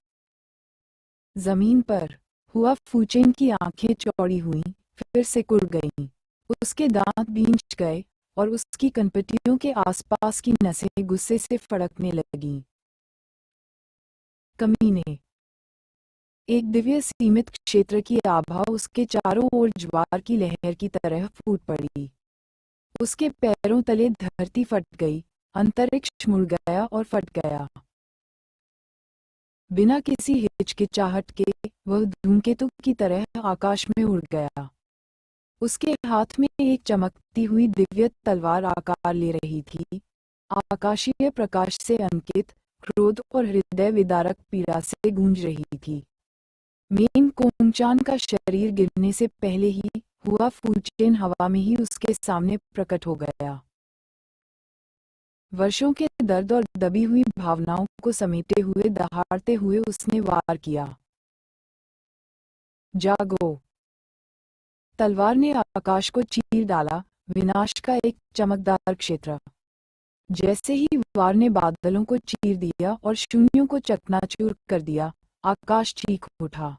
जमीन पर हुआ फूचेन की आंखें चौड़ी हुईं, फिर सिकुड़ गईं। उसके दांत भींच गए और उसकी कनपटियों के आसपास की नसें गुस्से से फड़कने लगीं। कमीने। एक दिव्य सीमित क्षेत्र की आभा उसके चारों ओर ज्वार की लहर की तरह फूट पड़ी। उसके पैरों तले धरती फट गई, अंतरिक्ष मुड़ गया और फट गया। बिना किसी हिचकिचाहट के वह धूमकेतु की तरह आकाश में उड़ गया। उसके हाथ में एक चमकती हुई दिव्य तलवार आकार ले रही थी, आकाशीय प्रकाश से अंकित, क्रोध और हृदय विदारक पीड़ा से गूंज रही थी। मीन कोमचान का शरीर गिरने से पहले ही हुआ फूचेन हवा में ही उसके सामने प्रकट हो गया। वर्षों के दर्द और दबी हुई भावनाओं को समेटे हुए दहाड़ते हुए उसने वार किया। जागो। तलवार ने आकाश को चीर डाला, विनाश का एक चमकदार क्षेत्र। जैसे ही वार ने बादलों को चीर दिया और शून्यों को चकनाचूर कर दिया, आकाश चीख उठा।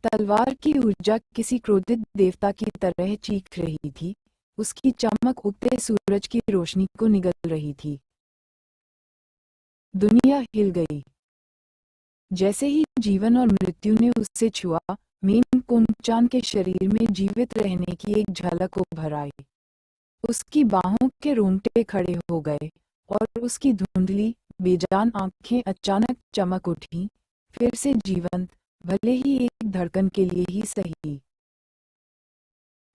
तलवार की ऊर्जा किसी क्रोधित देवता की तरह चीख रही थी, उसकी चमक उगते सूरज की रोशनी को निगल रही थी। दुनिया हिल गई। जैसे ही जीवन और मृत्यु ने उससे छुआ, मीन कोमचान के शरीर में जीवित रहने की एक झलक उभर आई। उसकी बाहों के रोंगटे खड़े हो गए और उसकी धुंधली, बेजान आंखें अचानक चमक उठीं, फिर से जीवंत, भले ही एक धड़कन के लिए ही सही।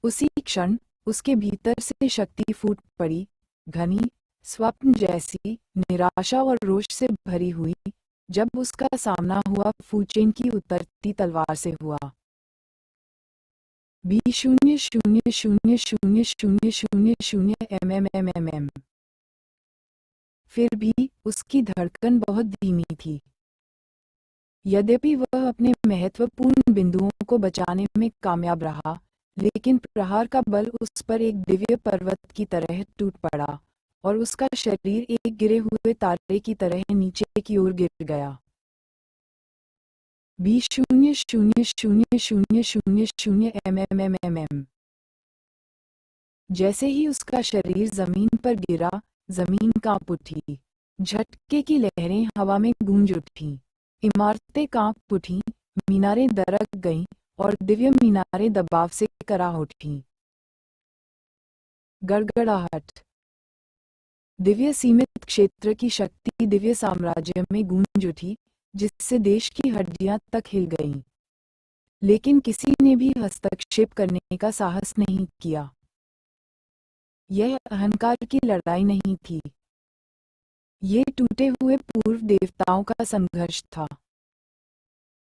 उसी क्षण उसके भीतर से शक्ति फूट पड़ी, घनी, स्वप्न जैसी, निराशा और रोष से भरी हुई, जब उसका सामना हुआ फूचेन की उतरती तलवार से हुआ। 20,000,000,000 फिर भी उसकी धड़कन बहुत धीमी थी। यद्यपि वह अपने महत्वपूर्ण बिंदुओं को बचाने में कामयाब रहा, लेकिन प्रहार का बल उस पर एक दिव्य पर्वत की तरह टूट पड़ा और उसका शरीर एक गिरे हुए तारे की तरह नीचे की ओर गिर गया। 20,000,000,000 जैसे ही उसका शरीर जमीन पर गिरा, जमीन कांप उठी। झटके की लहरें हवा में गूंज उठीं, इमारतें कांप उठीं, मीनारें दरक गईं और दिव्य मीनारें दबाव से करा उठीं। गड़गड़ाहट। दिव्य सीमित क्षेत्र की शक्ति दिव्य साम्राज्य में गूंज उठी, जिससे देश की हड्डियां तक हिल गईं। लेकिन किसी ने भी हस्तक्षेप करने का साहस नहीं किया। यह अहंकार की लड़ाई नहीं थी, ये टूटे हुए पूर्व देवताओं का संघर्ष था।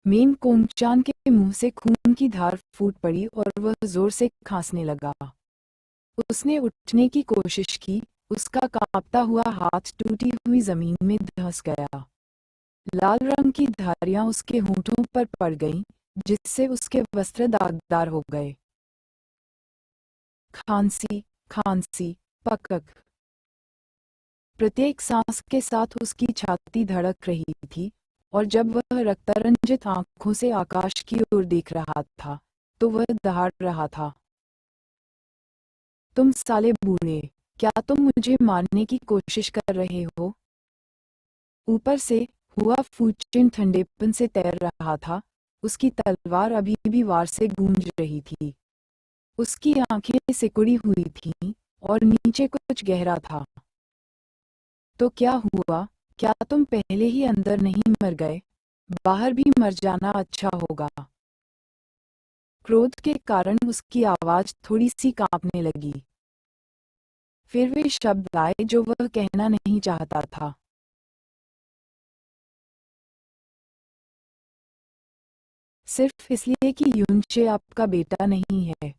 मेन कोंगचान के मुंह से खून की धार फूट पड़ी और वह जोर से खांसने लगा। उसने उठने की कोशिश की, उसका कांपता हुआ हाथ टूटी हुई जमीन में धंस गया। लाल रंग की धारियां उसके होंठों पर पड़ गईं, जिससे उसके वस्त्र दागदार हो गए। खांसी, खांसी, पकक। प्रत्येक सांस के साथ उसकी छाती धड़क रही थी, और जब वह रक्तरंजित आंखों से आकाश की ओर देख रहा था, तो वह दहाड़ रहा था। तुम साले बूढ़े, क्या तुम मुझे मारने की कोशिश कर रहे हो? ऊपर से हुआ फूचिन ठंडेपन से तैर रहा था, उसकी तलवार अभी भी वार से गूंज रही थी। उसकी आंखें सिकुड़ी हुई थीं, और नीचे कुछ गहरा था। तो क्या हुआ? क्या तुम पहले ही अंदर नहीं मर गए? बाहर भी मर जाना अच्छा होगा। क्रोध के कारण उसकी आवाज थोड़ी सी कांपने लगी। फिर वे शब्द आए जो वह कहना नहीं चाहता था। सिर्फ इसलिए कि युनचे आपका बेटा नहीं है।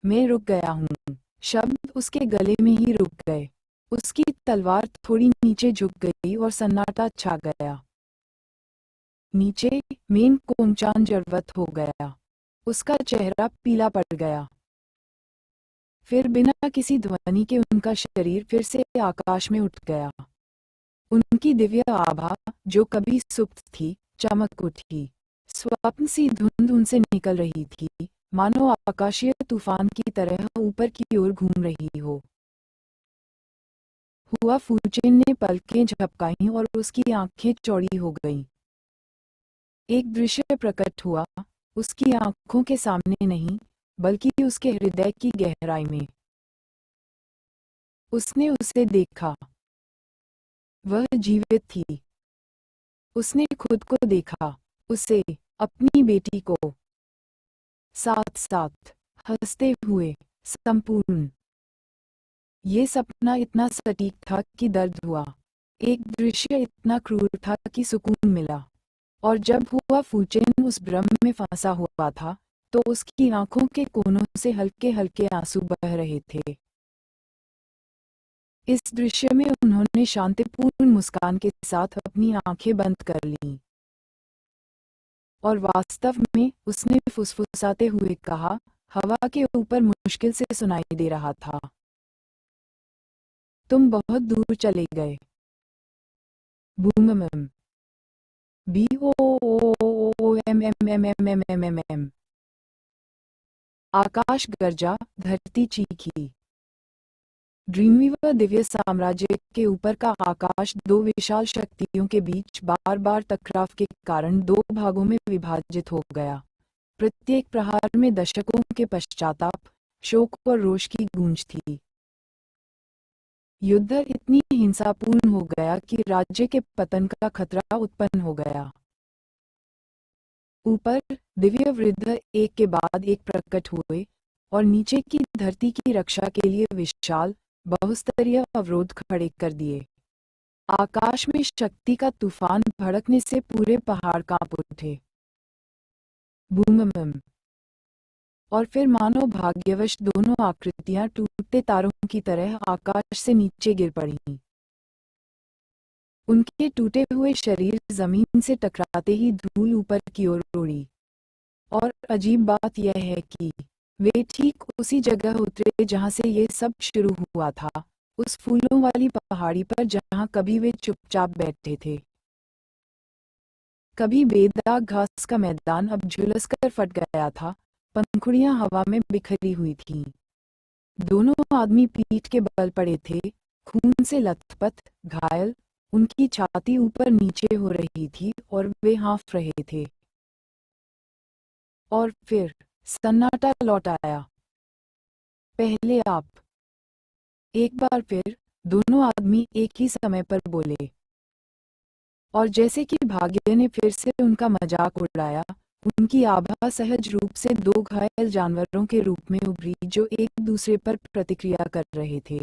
मैं रुक गया हूँ। शब्द उसके गले में ही रुक गए। उसकी तलवार थोड़ी नीचे झुक गई और सन्नाटा छा गया। नीचे मेन कोंगचान जरवत हो गया। उसका चेहरा पीला पड़ गया। फिर बिना किसी ध्वनि के उनका शरीर फिर से आकाश में उठ गया। उनकी दिव्य आभा, जो कभी सुप्त थी, चमक उठी। स्वप्न सी धुंध उनसे निकल रही थी, मानो आकाशीय तूफान की तरह ऊपर की ओर घूम रही हो। हुआ फूचेन ने पलकें झपकाईं और उसकी आंखें चौड़ी हो गईं। एक दृश्य प्रकट हुआ, उसकी आंखों के सामने नहीं, बल्कि उसके हृदय की गहराई में। उसने उसे देखा। वह जीवित थी। उसने खुद को देखा, उसे, अपनी बेटी को, साथ साथ, हंसते हुए, संपूर्ण। ये सपना इतना सटीक था कि दर्द हुआ। एक दृश्य इतना क्रूर था कि सुकून मिला। और जब हुआ फूचेन उस भ्रम में फंसा हुआ था, तो उसकी आंखों के कोनों से हल्के हल्के आंसू बह रहे थे। इस दृश्य में उन्होंने शांतिपूर्ण मुस्कान के साथ अपनी आंखें बंद कर लीं। और वास्तव में उसने फुसफुसाते हुए कहा, हवा के ऊपर मुश्किल से सुनाई दे रहा था, तुम बहुत दूर चले गए। बूमम। BOOMMMMMMM। आकाश गरजा, धरती चीखी। ड्रीमवीवर दिव्य साम्राज्य के ऊपर का आकाश दो विशाल शक्तियों के बीच बार बार टकराव के कारण दो भागों में विभाजित हो गया। प्रत्येक प्रहार में दशकों के पश्चाताप, शोक और रोष की गूंज थी। युद्ध इतनी हिंसापूर्ण हो गया कि राज्य के पतन का खतरा उत्पन्न हो गया। ऊपर दिव्य वृद्ध एक के बाद एक प्रकट हुए और नीचे की धरती की रक्षा के लिए विशाल बहुस्तरीय अवरोध खड़े कर दिए। आकाश में शक्ति का तूफान भड़कने से पूरे पहाड़ कांप उठे। बूमम। और फिर मानो भाग्यवश दोनों आकृतियां टूटते तारों की तरह आकाश से नीचे गिर पड़ीं। उनके टूटे हुए शरीर जमीन से टकराते ही धूल ऊपर की ओर उड़ी। और अजीब बात यह है कि वे ठीक उसी जगह उतरे जहां से ये सब शुरू हुआ था, उस फूलों वाली पहाड़ी पर जहां कभी वे चुपचाप बैठे थे। कभी बेदाग घास का मैदान अब झुलस कर फट गया था, पंखुड़ियां हवा में बिखरी हुई थीं। दोनों आदमी पीठ के बल पड़े थे, खून से लथपथ, घायल। उनकी छाती ऊपर नीचे हो रही थी और वे हाँफ रहे थे। और फिर सन्नाटा लौट आया। पहले आप। एक बार फिर दोनों आदमी एक ही समय पर बोले, और जैसे कि भाग्य ने फिर से उनका मजाक उड़ाया, उनकी आभा सहज रूप से दो घायल जानवरों के रूप में उभरी जो एक दूसरे पर प्रतिक्रिया कर रहे थे।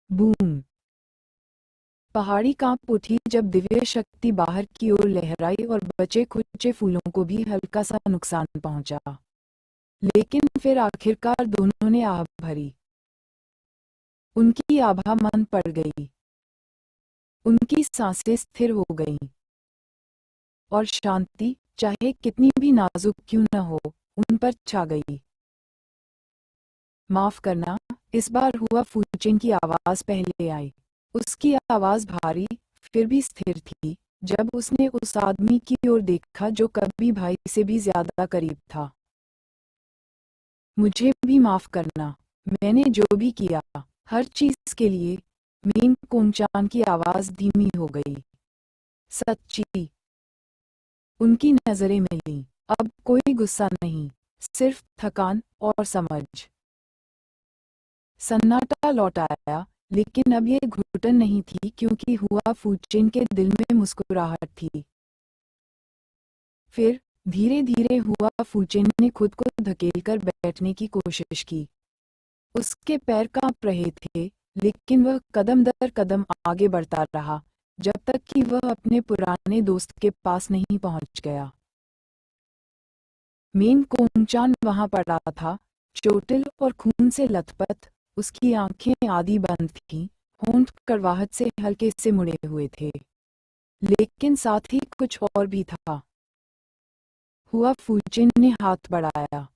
बूम! पहाड़ी कांप उठी जब दिव्य शक्ति बाहर की ओर लहराई और बचे खुचे फूलों को भी हल्का सा नुकसान पहुंचा। लेकिन फिर आखिरकार दोनों ने आह भरी। उनकी आभा मंद पड़ गई। उनकी सांसें स्थिर हो गईं। और शांति, चाहे कितनी भी नाजुक क्यों न हो, उन पर छा गई। माफ करना, इस बार हुआ फूचिन की आवाज पहले आई। उसकी आवाज भारी, फिर भी स्थिर थी, जब उसने उस आदमी की ओर देखा जो कभी भाई से भी ज्यादा करीब था। मुझे भी माफ करना, मैंने जो भी किया, हर चीज के लिए। मीन कोंगचान की आवाज धीमी हो गई। सच्ची। उनकी नजरें मिलीं। अब कोई गुस्सा नहीं, सिर्फ थकान और समझ। सन्नाटा लौट आया, लेकिन अब ये घुटन नहीं थी क्योंकि हुआ फूचिन के दिल में मुस्कुराहट थी। फिर धीरे धीरे हुआ फूचिन ने खुद को धकेलकर बैठने की कोशिश की। उसके पैर कांप रहे थे, लेकिन वह कदम दर कदम आगे बढ़ता रहा, जब तक कि वह अपने पुराने दोस्त के पास नहीं पहुंच गया। मीन कोंगचान वहां पड़ा था, चोटिल और खून से लथपथ। उसकी आंखें आधी बंद थीं, होंठ कड़वाहट से हल्के से मुड़े हुए थे। लेकिन साथ ही कुछ और भी था। हुआ फूचिन ने हाथ बढ़ाया।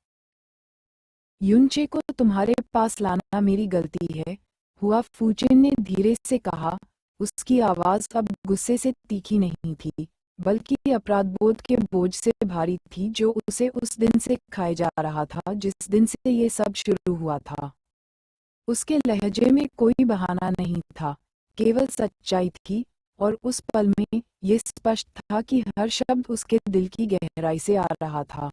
युनचे को तुम्हारे पास लाना मेरी गलती है, हुआ फूचिन ने धीरे से कहा। उसकी आवाज अब गुस्से से तीखी नहीं थी, बल्कि अपराधबोध के बोझ से भारी थी जो उसे उस दिन से खाए जा रहा था जिस दिन से ये सब शुरू हुआ था। उसके लहजे में कोई बहाना नहीं था, केवल सच्चाई थी, और उस पल में ये स्पष्ट था कि हर शब्द उसके दिल की गहराई से आ रहा था।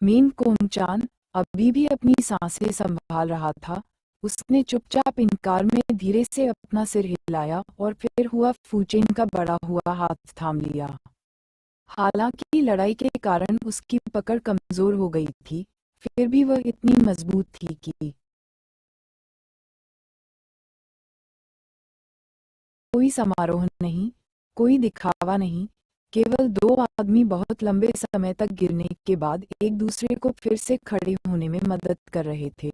मीन कोंगचान अभी भी अपनी सांसें संभाल रहा था। उसने चुपचाप इनकार में धीरे से अपना सिर हिलाया और फिर हुआ फूचिन का बड़ा हुआ हाथ थाम लिया। हालांकि लड़ाई के कारण उसकी पकड़ कमजोर हो गई थी, फिर भी वह इतनी मजबूत थी कि कोई समारोह नहीं, कोई दिखावा नहीं, केवल दो आदमी बहुत लंबे समय तक गिरने के बाद एक दूसरे को फिर से खड़े होने में मदद कर रहे थे।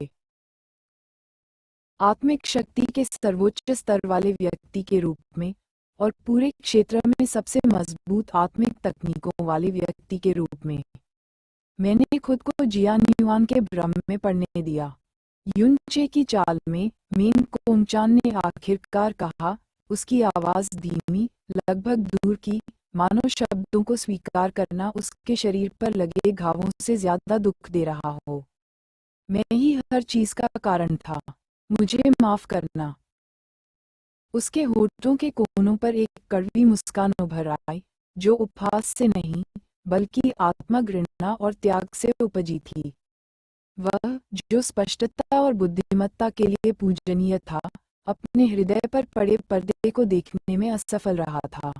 आत्मिक शक्ति के सर्वोच्च स्तर वाले व्यक्ति के रूप में, और पूरे क्षेत्र में सबसे मजबूत आत्मिक तकनीकों वाले व्यक्ति के रूप में। मैंने खुद को जियान युआन के भ्रम में पड़ने दिया। युनचे की चाल में मीन कोंगचान ने आखिरकार कहा, उसकी आवाज धीमी, लगभग दूर की, मानो शब्दों को स्वीकार करना उसके शरीर पर लगे घावों से ज्यादा दुख दे रहा हो। मैं ही हर चीज का कारण था, मुझे माफ करना। उसके होठों के कोनों पर एक कड़वी मुस्कान उभर आई, जो उपहास से नहीं, बल्कि आत्मघृणा और त्याग से उपजी थी। वह, जो स्पष्टता और बुद्धिमत्ता के लिए पूजनीय था, अपने हृदय पर पड़े पर्दे को देखने में असफल रहा था।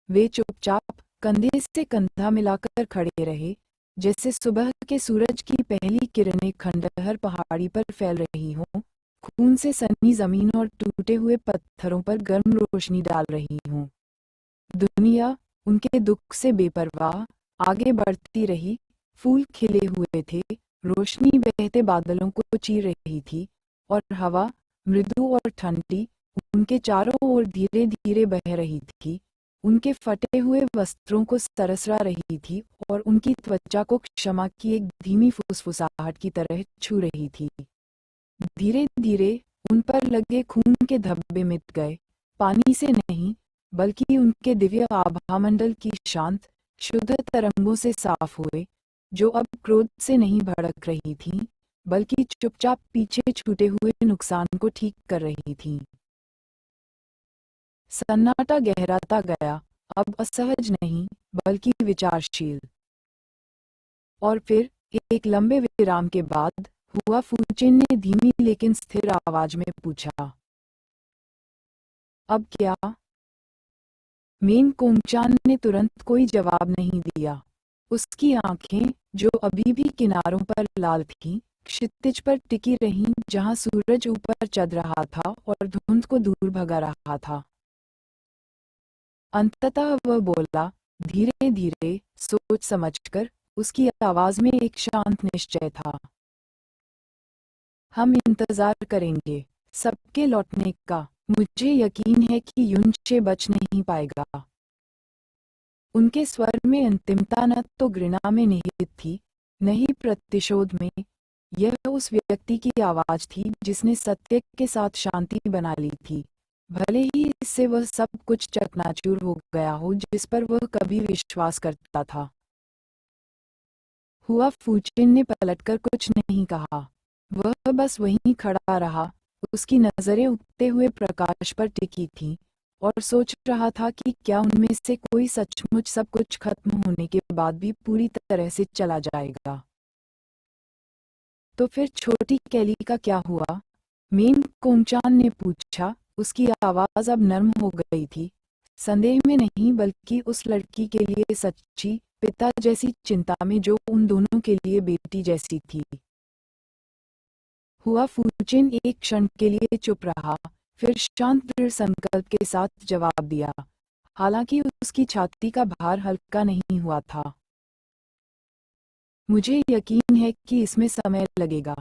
वे चुपचाप कंधे से कंधा मिलाकर खड़े रहे, जैसे सुबह के सूरज की पहली किरणें खंडहर पहाड़ी पर फैल रही हों, खून से सनी जमीन और टूटे हुए पत्थरों पर गर्म रोशनी डाल रही हों। दुनिया उनके दुख से बेपरवाह आगे बढ़ती रही। फूल खिले हुए थे, रोशनी बहते बादलों को चीर रही थी, और हवा, मृदु और ठंडी, उनके चारों ओर धीरे धीरे बह रही थी। उनके फटे हुए वस्त्रों को सरसरा रही थी और उनकी त्वचा को क्षमा की एक धीमी फुसफुसाहट की तरह छू रही थी। धीरे धीरे उन पर लगे खून के धब्बे मिट गए, पानी से नहीं, बल्कि उनके दिव्य आभामंडल की शांत, शुद्ध तरंगों से साफ हुए, जो अब क्रोध से नहीं भड़क रही थीं, बल्कि चुपचाप पीछे छूटे हुए नुकसान को ठीक कर रही थीं। सन्नाटा गहराता गया, अब असहज नहीं बल्कि विचारशील। और फिर एक लंबे विराम के बाद हुआ फूचिन ने धीमी लेकिन स्थिर आवाज में पूछा, अब क्या? मेन कोंगचान ने तुरंत कोई जवाब नहीं दिया। उसकी आंखें, जो अभी भी किनारों पर लाल थीं, क्षितिज पर टिकी रहीं जहां सूरज ऊपर चढ़ रहा था और धुंध को दूर भगा रहा था। अंततः वह बोला, धीरे धीरे, सोच समझकर। उसकी आवाज में एक शांत निश्चय था। हम इंतजार करेंगे सबके लौटने का। मुझे यकीन है कि युनचे बच नहीं पाएगा। उनके स्वर में अंतिमता न तो घृणा में निहित थी, न ही प्रतिशोध में। यह उस व्यक्ति की आवाज थी जिसने सत्य के साथ शांति बना ली थी, भले ही इससे वह सब कुछ चकनाचूर हो गया हो जिस पर वह कभी विश्वास करता था। हुआ फूचिन ने पलटकर कुछ नहीं कहा। वह बस वहीं खड़ा रहा, उसकी नजरें उगते हुए प्रकाश पर टिकी थीं, और सोच रहा था कि क्या उनमें से कोई सचमुच सब कुछ खत्म होने के बाद भी पूरी तरह से चला जाएगा। तो फिर छोटी कैली का क्या हुआ? मेन कोंगचान ने पूछा। उसकी आवाज अब नर्म हो गई थी, संदेह में नहीं बल्कि उस लड़की के लिए सच्ची, पिता जैसी चिंता में जो उन दोनों के लिए बेटी जैसी थी। हुआ फूचिन एक क्षण के लिए चुप रहा, फिर शांत दृढ़ संकल्प के साथ जवाब दिया, हालांकि उसकी छाती का भार हल्का नहीं हुआ था। मुझे यकीन है कि इसमें समय लगेगा,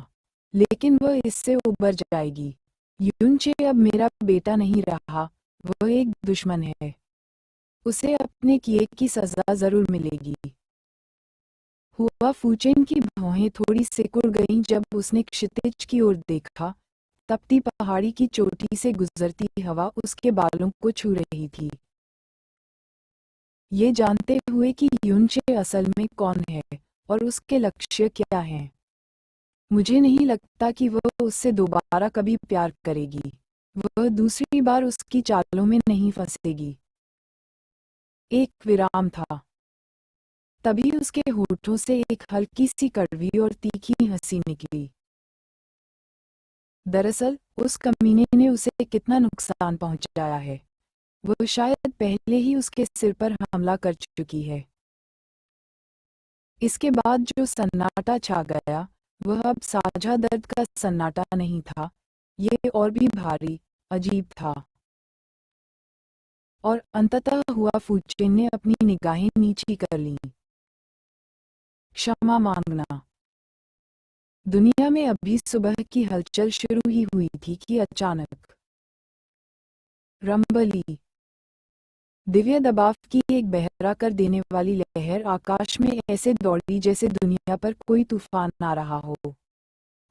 लेकिन वह इससे उबर जाएगी। युनचे अब मेरा बेटा नहीं रहा, वह एक दुश्मन है। उसे अपने किए की सजा जरूर मिलेगी। हुआ फूचिन की भौहें थोड़ी सिकुड़ गईं जब उसने क्षितिज की ओर देखा। तपती पहाड़ी की चोटी से गुजरती हवा उसके बालों को छू रही थी। ये जानते हुए कि युनचे असल में कौन है और उसके लक्ष्य क्या हैं, मुझे नहीं लगता कि वह उससे दोबारा कभी प्यार करेगी। वह दूसरी बार उसकी चालों में नहीं फंसेगी। एक विराम था। तभी उसके होठों से एक हल्की सी कड़वी और तीखी हंसी निकली। दरअसल उस कमीने ने उसे कितना नुकसान पहुंचाया है, वह शायद पहले ही उसके सिर पर हमला कर चुकी है। इसके बाद जो सन्नाटा छा गया, वह अब साझा दर्द का सन्नाटा नहीं था, ये और भी भारी, अजीब था। और अंततः हुआ फूचिन ने अपनी निगाहें नीची कर लीं। क्षमा मांगना। दुनिया में अभी सुबह की हलचल शुरू ही हुई थी कि अचानक रंबली, दिव्य दबाव की एक बहरा कर देने वाली लहर आकाश में ऐसे दौड़ी जैसे दुनिया पर कोई तूफान आ रहा हो।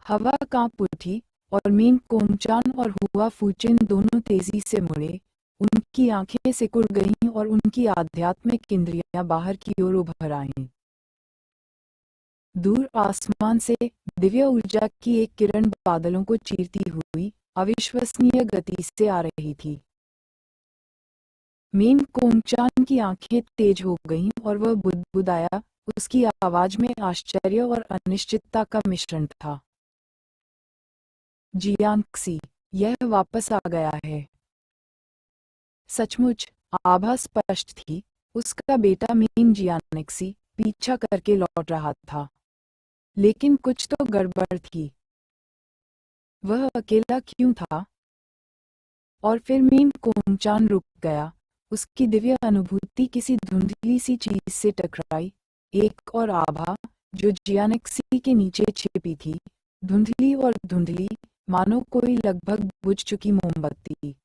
हवा कांप उठी और मेन कोंगचान और हुआ फूचिन दोनों तेजी से मुड़े। उनकी आंखें सिकुड़ गईं और उनकी आध्यात्मिक इंद्रियां बाहर की ओर उभर आईं। दूर आसमान से दिव्य ऊर्जा की एक किरण बादलों को चीरती हुई अविश्वसनीय गति से आ रही थी। मेन कोंगचान की आंखें तेज हो गईं और वह बुदबुदाया। उसकी आवाज में आश्चर्य और अनिश्चितता का मिश्रण था। जियांगक्सी, यह वापस आ गया है। सचमुच, आभा स्पष्ट थी। उसका बेटा मेन जियांगक्सी पीछा करके लौट रहा था, लेकिन कुछ तो गड़बड़ थी। वह अकेला क्यों था? और फिर मेन कोंगचान रुक गया। उसकी दिव्य अनुभूति किसी धुंधली सी चीज से टकराई, एक और आभा जो जियांगक्सी के नीचे छिपी थी, धुंधली और धुंधली, मानो कोई लगभग बुझ चुकी मोमबत्ती।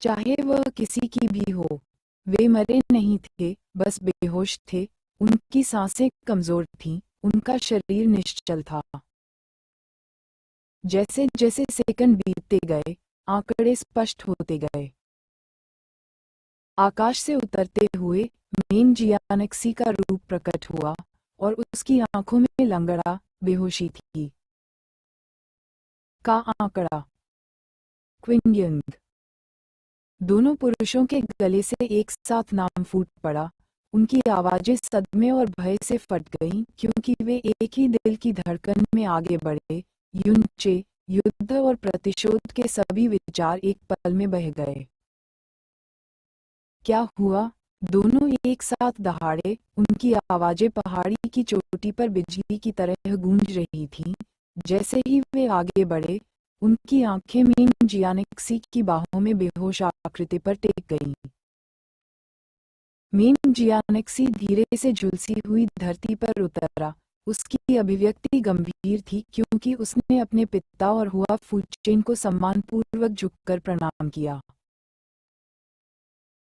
चाहे वह किसी की भी हो, वे मरे नहीं थे, बस बेहोश थे। उनकी सांसें कमजोर थीं, उनका शरीर निश्चल था। जैसे जैसे सेकंड बीतते गए, आंकड़े स्पष्ट होते गए। आकाश से उतरते हुए मेन जियांगक्सी का रूप प्रकट हुआ और उसकी आंखों में लंगड़ा बेहोशी थी। का आंकड़ा, क्विंगयंग। दोनों पुरुषों के गले से एक साथ नाम फूट पड़ा। उनकी आवाजें सदमे और भय से फट गईं, क्योंकि वे एक ही दिल की धड़कन में आगे बढ़े। युनचे, युद्ध और प्रतिशोध के सभी विचार एक पल में बह गए। क्या हुआ? दोनों एक साथ दहाड़े। उनकी आवाजें पहाड़ी की चोटी पर बिजली की तरह गूंज रही थीं। जैसे ही वे आगे बढ़े, उनकी आंखें मीन जियानेक्सी की बाहों में बेहोश आकृति पर टेक गईं। मीन जियानेक्सी धीरे से झुलसी हुई धरती पर उतरा। उसकी अभिव्यक्ति गंभीर थी, क्योंकि उसने अपने पिता और हुआ फूचेन को सम्मानपूर्वक झुककर प्रणाम किया।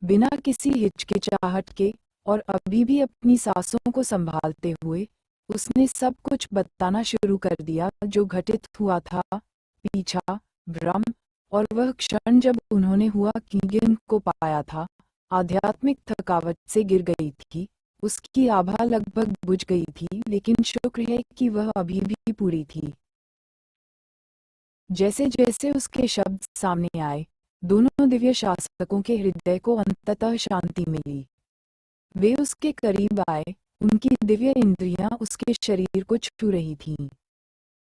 बिना किसी हिचकिचाहट के और अभी भी अपनी सांसों को संभालते हुए, उसने सब कुछ बताना शुरू कर दिया जो घटित हुआ था। पीछा, भ्रम, और वह क्षण जब उन्होंने हुआ कीगन को पाया था, आध्यात्मिक थकावट से गिर गई थी। उसकी आभा लगभग बुझ गई थी, लेकिन शुक्र है कि वह अभी भी पूरी थी। जैसे जैसे उसके शब्द सामने आए, दोनों दिव्य शासकों के हृदय को अंततः शांति मिली। वे उसके करीब आए, उनकी दिव्य इंद्रियां उसके शरीर को छू रही थीं।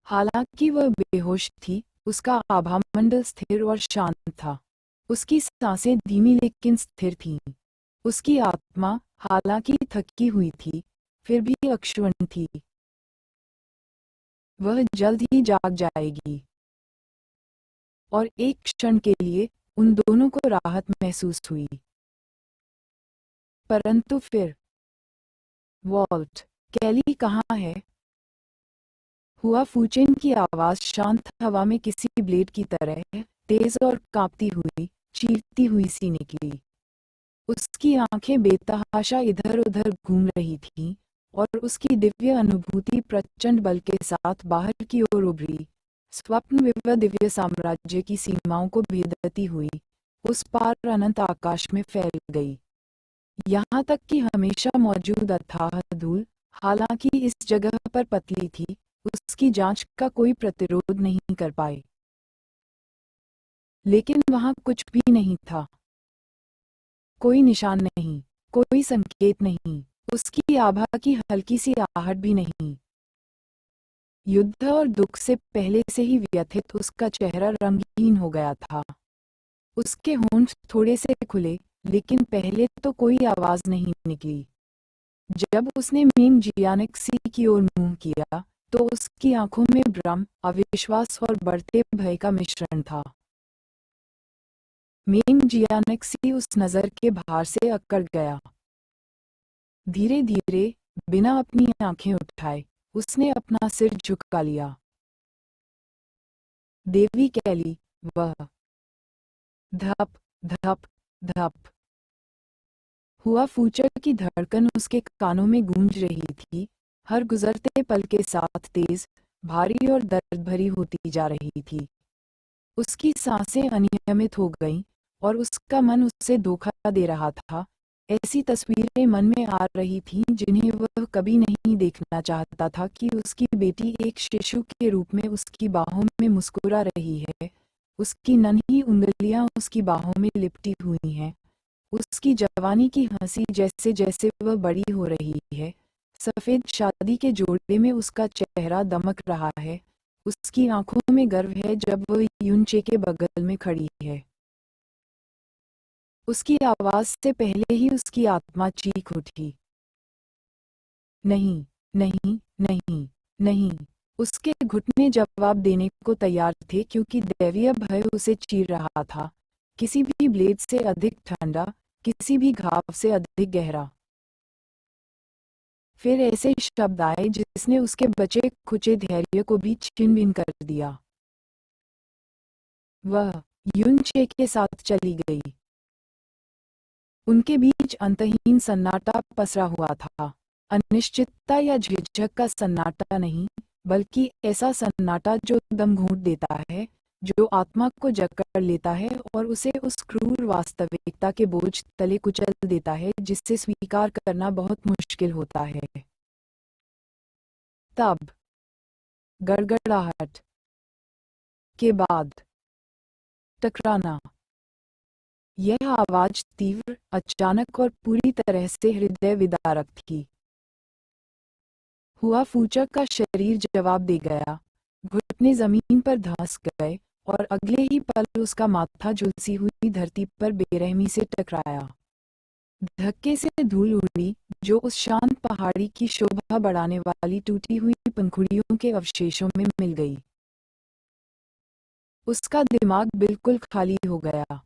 हालांकि वह बेहोश थी, उसका आभामंडल स्थिर और शांत था। उसकी सांसें धीमी लेकिन स्थिर थीं। उसकी आत्मा, हालांकि थकी हुई थी, फिर भी अक्षुण्ण थी। वह जल्द ही जाग जाएगी। और एक क्षण के लिए उन दोनों को राहत महसूस हुई। परंतु फिर, वॉल्ट, कैली कहाँ है? हुआ फूचेन की आवाज शांत हवा में किसी ब्लेड की तरह तेज और कांपती हुई, चीरती हुई सी निकली। उसकी आंखें बेतहाशा इधर उधर घूम रही थीं, और उसकी दिव्य अनुभूति प्रचंड बल के साथ बाहर की ओर उभरी, स्वप्न विव दिव्य साम्राज्य की सीमाओं को भेदती हुई उस पार अनंत आकाश में फैल गई। यहाँ तक कि हमेशा मौजूद अथाह धूल, हालांकि इस जगह पर पतली थी, उसकी जांच का कोई प्रतिरोध नहीं कर पाए। लेकिन वहां कुछ भी नहीं था। कोई निशान नहीं, कोई संकेत नहीं, उसकी आभा की हल्की सी आहट भी नहीं। युद्ध और दुख से पहले से ही व्यथित उसका चेहरा रंगहीन हो गया था। उसके होंठ थोड़े से खुले, लेकिन पहले तो कोई आवाज नहीं निकली। जब उसने मीम जियानेक्सी की ओर मुंह किया, तो उसकी आंखों में भ्रम, अविश्वास और बढ़ते भय का मिश्रण था। मीम जियानेक्सी उस नजर के भार से अकड़ गया। धीरे धीरे, बिना अपनी आंखें उठाए, उसने अपना सिर झुका लिया। देवी कैली, वह। धप धप धप। हुआ फूचर की धड़कन उसके कानों में गूंज रही थी, हर गुजरते पल के साथ तेज, भारी और दर्द भरी होती जा रही थी। उसकी सांसें अनियमित हो गईं, और उसका मन उससे धोखा दे रहा था। ऐसी तस्वीरें मन में आ रही थीं जिन्हें वह कभी नहीं देखना चाहता था, कि उसकी बेटी एक शिशु के रूप में उसकी बाहों में मुस्कुरा रही है, उसकी नन्ही उंगलियां उसकी बाहों में लिपटी हुई हैं, उसकी जवानी की हंसी जैसे जैसे वह बड़ी हो रही है, सफेद शादी के जोड़े में उसका चेहरा दमक रहा है, उसकी आंखों में गर्व है जब वह युनचे के बगल में खड़ी है। उसकी आवाज से पहले ही उसकी आत्मा चीख उठी। नहीं, नहीं, नहीं, नहीं। उसके घुटने जवाब देने को तैयार थे, क्योंकि दैवीय भय उसे चीर रहा था, किसी भी ब्लेड से अधिक ठंडा, किसी भी घाव से अधिक गहरा। फिर ऐसे शब्द आए जिसने उसके बचे खुचे धैर्य को भी छिन-भिन कर दिया। वह युनचे के साथ चली गई। उनके बीच अंतहीन सन्नाटा पसरा हुआ था। अनिश्चितता या झिझक का सन्नाटा नहीं, बल्कि ऐसा सन्नाटा जो दम घूंट देता है, जो आत्मा को जकड़ लेता है और उसे उस क्रूर वास्तविकता के बोझ तले कुचल देता है जिसे स्वीकार करना बहुत मुश्किल होता है। तब गड़गड़ाहट के बाद टकराना। यह आवाज तीव्र, अचानक और पूरी तरह से हृदय विदारक थी। हुआ फूचक का शरीर जवाब दे गया, घुटने जमीन पर धंस गए और अगले ही पल उसका माथा झुलसी हुई धरती पर बेरहमी से टकराया। धक्के से धूल उड़ी, जो उस शांत पहाड़ी की शोभा बढ़ाने वाली टूटी हुई पंखुड़ियों के अवशेषों में मिल गई। उसका दिमाग बिल्कुल खाली हो गया।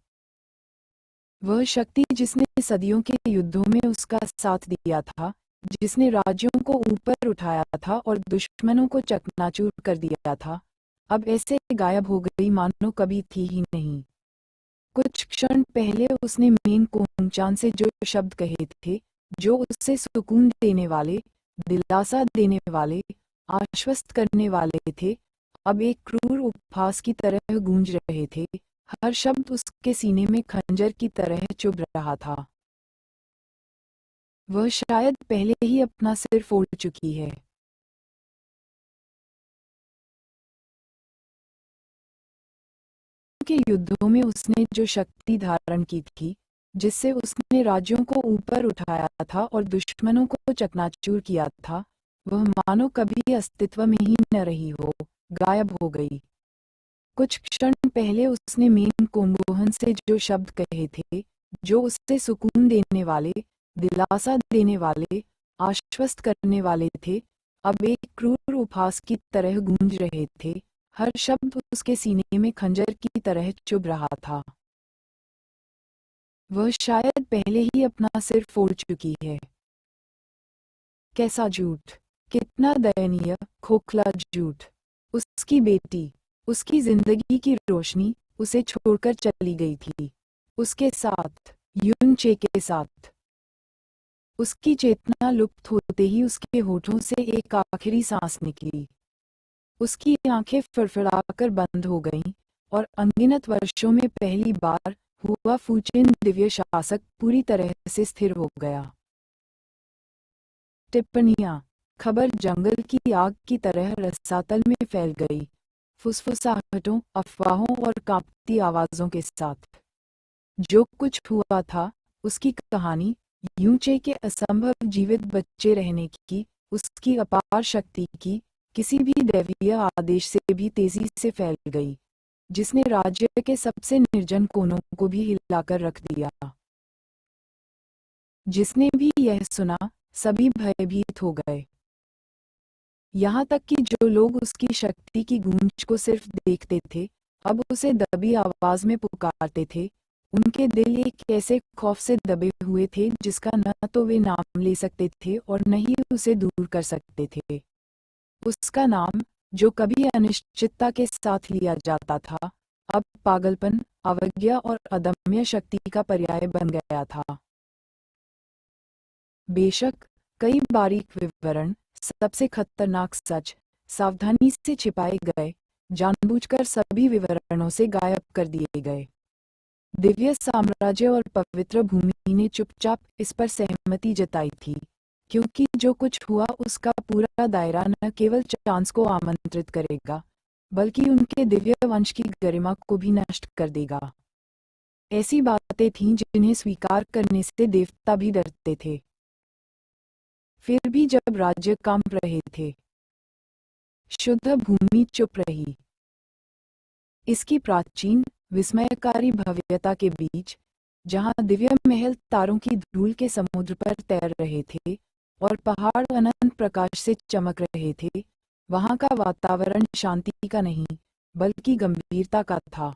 वह शक्ति जिसने सदियों के युद्धों में उसका साथ दिया था, जिसने राज्यों को ऊपर उठाया था और दुश्मनों को चकनाचूर कर दिया था, अब ऐसे गायब हो गई मानो कभी थी ही नहीं। कुछ क्षण पहले उसने मेन कोंगचान से जो शब्द कहे थे, जो उससे सुकून देने वाले, दिलासा देने वाले, आश्वस्त करने वाले थे, अब एक क्रूर उपहास की तरह गूंज रहे थे। हर शब्द उसके सीने में खंजर की तरह चुभ रहा था। वह शायद पहले ही अपना सिर फोड़ चुकी है। के युद्धों में उसने जो शक्ति धारण की थी, जिससे उसने राज्यों को ऊपर उठाया था और दुश्मनों को चकनाचूर किया था, वह मानो कभी अस्तित्व में ही न रही हो, गायब हो गई। कुछ क्षण पहले उसने मेन कोंगोहन से जो शब्द कहे थे, जो उससे सुकून देने वाले, दिलासा देने वाले, आश्वस्त करने वाले थे, अब एक क्रूर उपहास की तरह गूंज रहे थे। हर शब्द उसके सीने में खंजर की तरह चुभ रहा था। वह शायद पहले ही अपना सिर फोड़ चुकी है। कैसा झूठ, कितना दयनीय, खोखला झूठ। उसकी बेटी, उसकी जिंदगी की रोशनी उसे छोड़कर चली गई थी। उसके साथ, युनचे के साथ। उसकी चेतना लुप्त होते ही उसके होठों से एक आखिरी सांस निकली। उसकी आंखें फड़फड़ाकर बंद हो गईं और अनगिनत वर्षों में पहली बार हुआ फूचिन दिव्य शासक पूरी तरह से स्थिर हो गया। टिप्पणियां। खबर जंगल की आग की तरह रसातल में फैल गई, फुसफुसाहटों, अफवाहों और कांपती आवाजों के साथ। जो कुछ हुआ था, उसकी कहानी, यूंचे के असंभव जीवित बचे रहने की, उसकी अपार शक्ति की, किसी भी दैवीय आदेश से भी तेजी से फैल गई, जिसने राज्य के सबसे निर्जन कोनों को भी हिलाकर रख दिया। जिसने भी यह सुना, सभी भयभीत हो गए। यहाँ तक कि जो लोग उसकी शक्ति की गूंज को सिर्फ देखते थे, अब उसे दबी आवाज में पुकारते थे। उनके दिल एक ऐसे खौफ से दबे हुए थे जिसका न तो वे नाम ले सकते थे और न ही उसे दूर कर सकते थे। उसका नाम, जो कभी अनिश्चितता के साथ लिया जाता था, अब पागलपन, अवज्ञा और अदम्य शक्ति का पर्याय बन गया था। बेशक, कई बारीक विवरण, सबसे खतरनाक सच, सावधानी से छिपाए गए, जानबूझकर सभी विवरणों से गायब कर दिए गए। दिव्य साम्राज्य और पवित्र भूमि ने चुपचाप इस पर सहमति जताई थी, क्योंकि जो कुछ हुआ उसका पूरा दायरा न केवल चांस को आमंत्रित करेगा, बल्कि उनके दिव्य वंश की गरिमा को भी नष्ट कर देगा। ऐसी बातें थीं जिन्हें स्वीकार करने से देवता भी डरते थे। फिर भी जब राज्य कांप रहे थे, शुद्ध भूमि चुप रही। इसकी प्राचीन, विस्मयकारी भव्यता के बीच, जहां दिव्य महल तारों की धूल के समुद्र पर तैर रहे थे और पहाड़ अनंत प्रकाश से चमक रहे थे, वहां का वातावरण शांति का नहीं, बल्कि गंभीरता का था।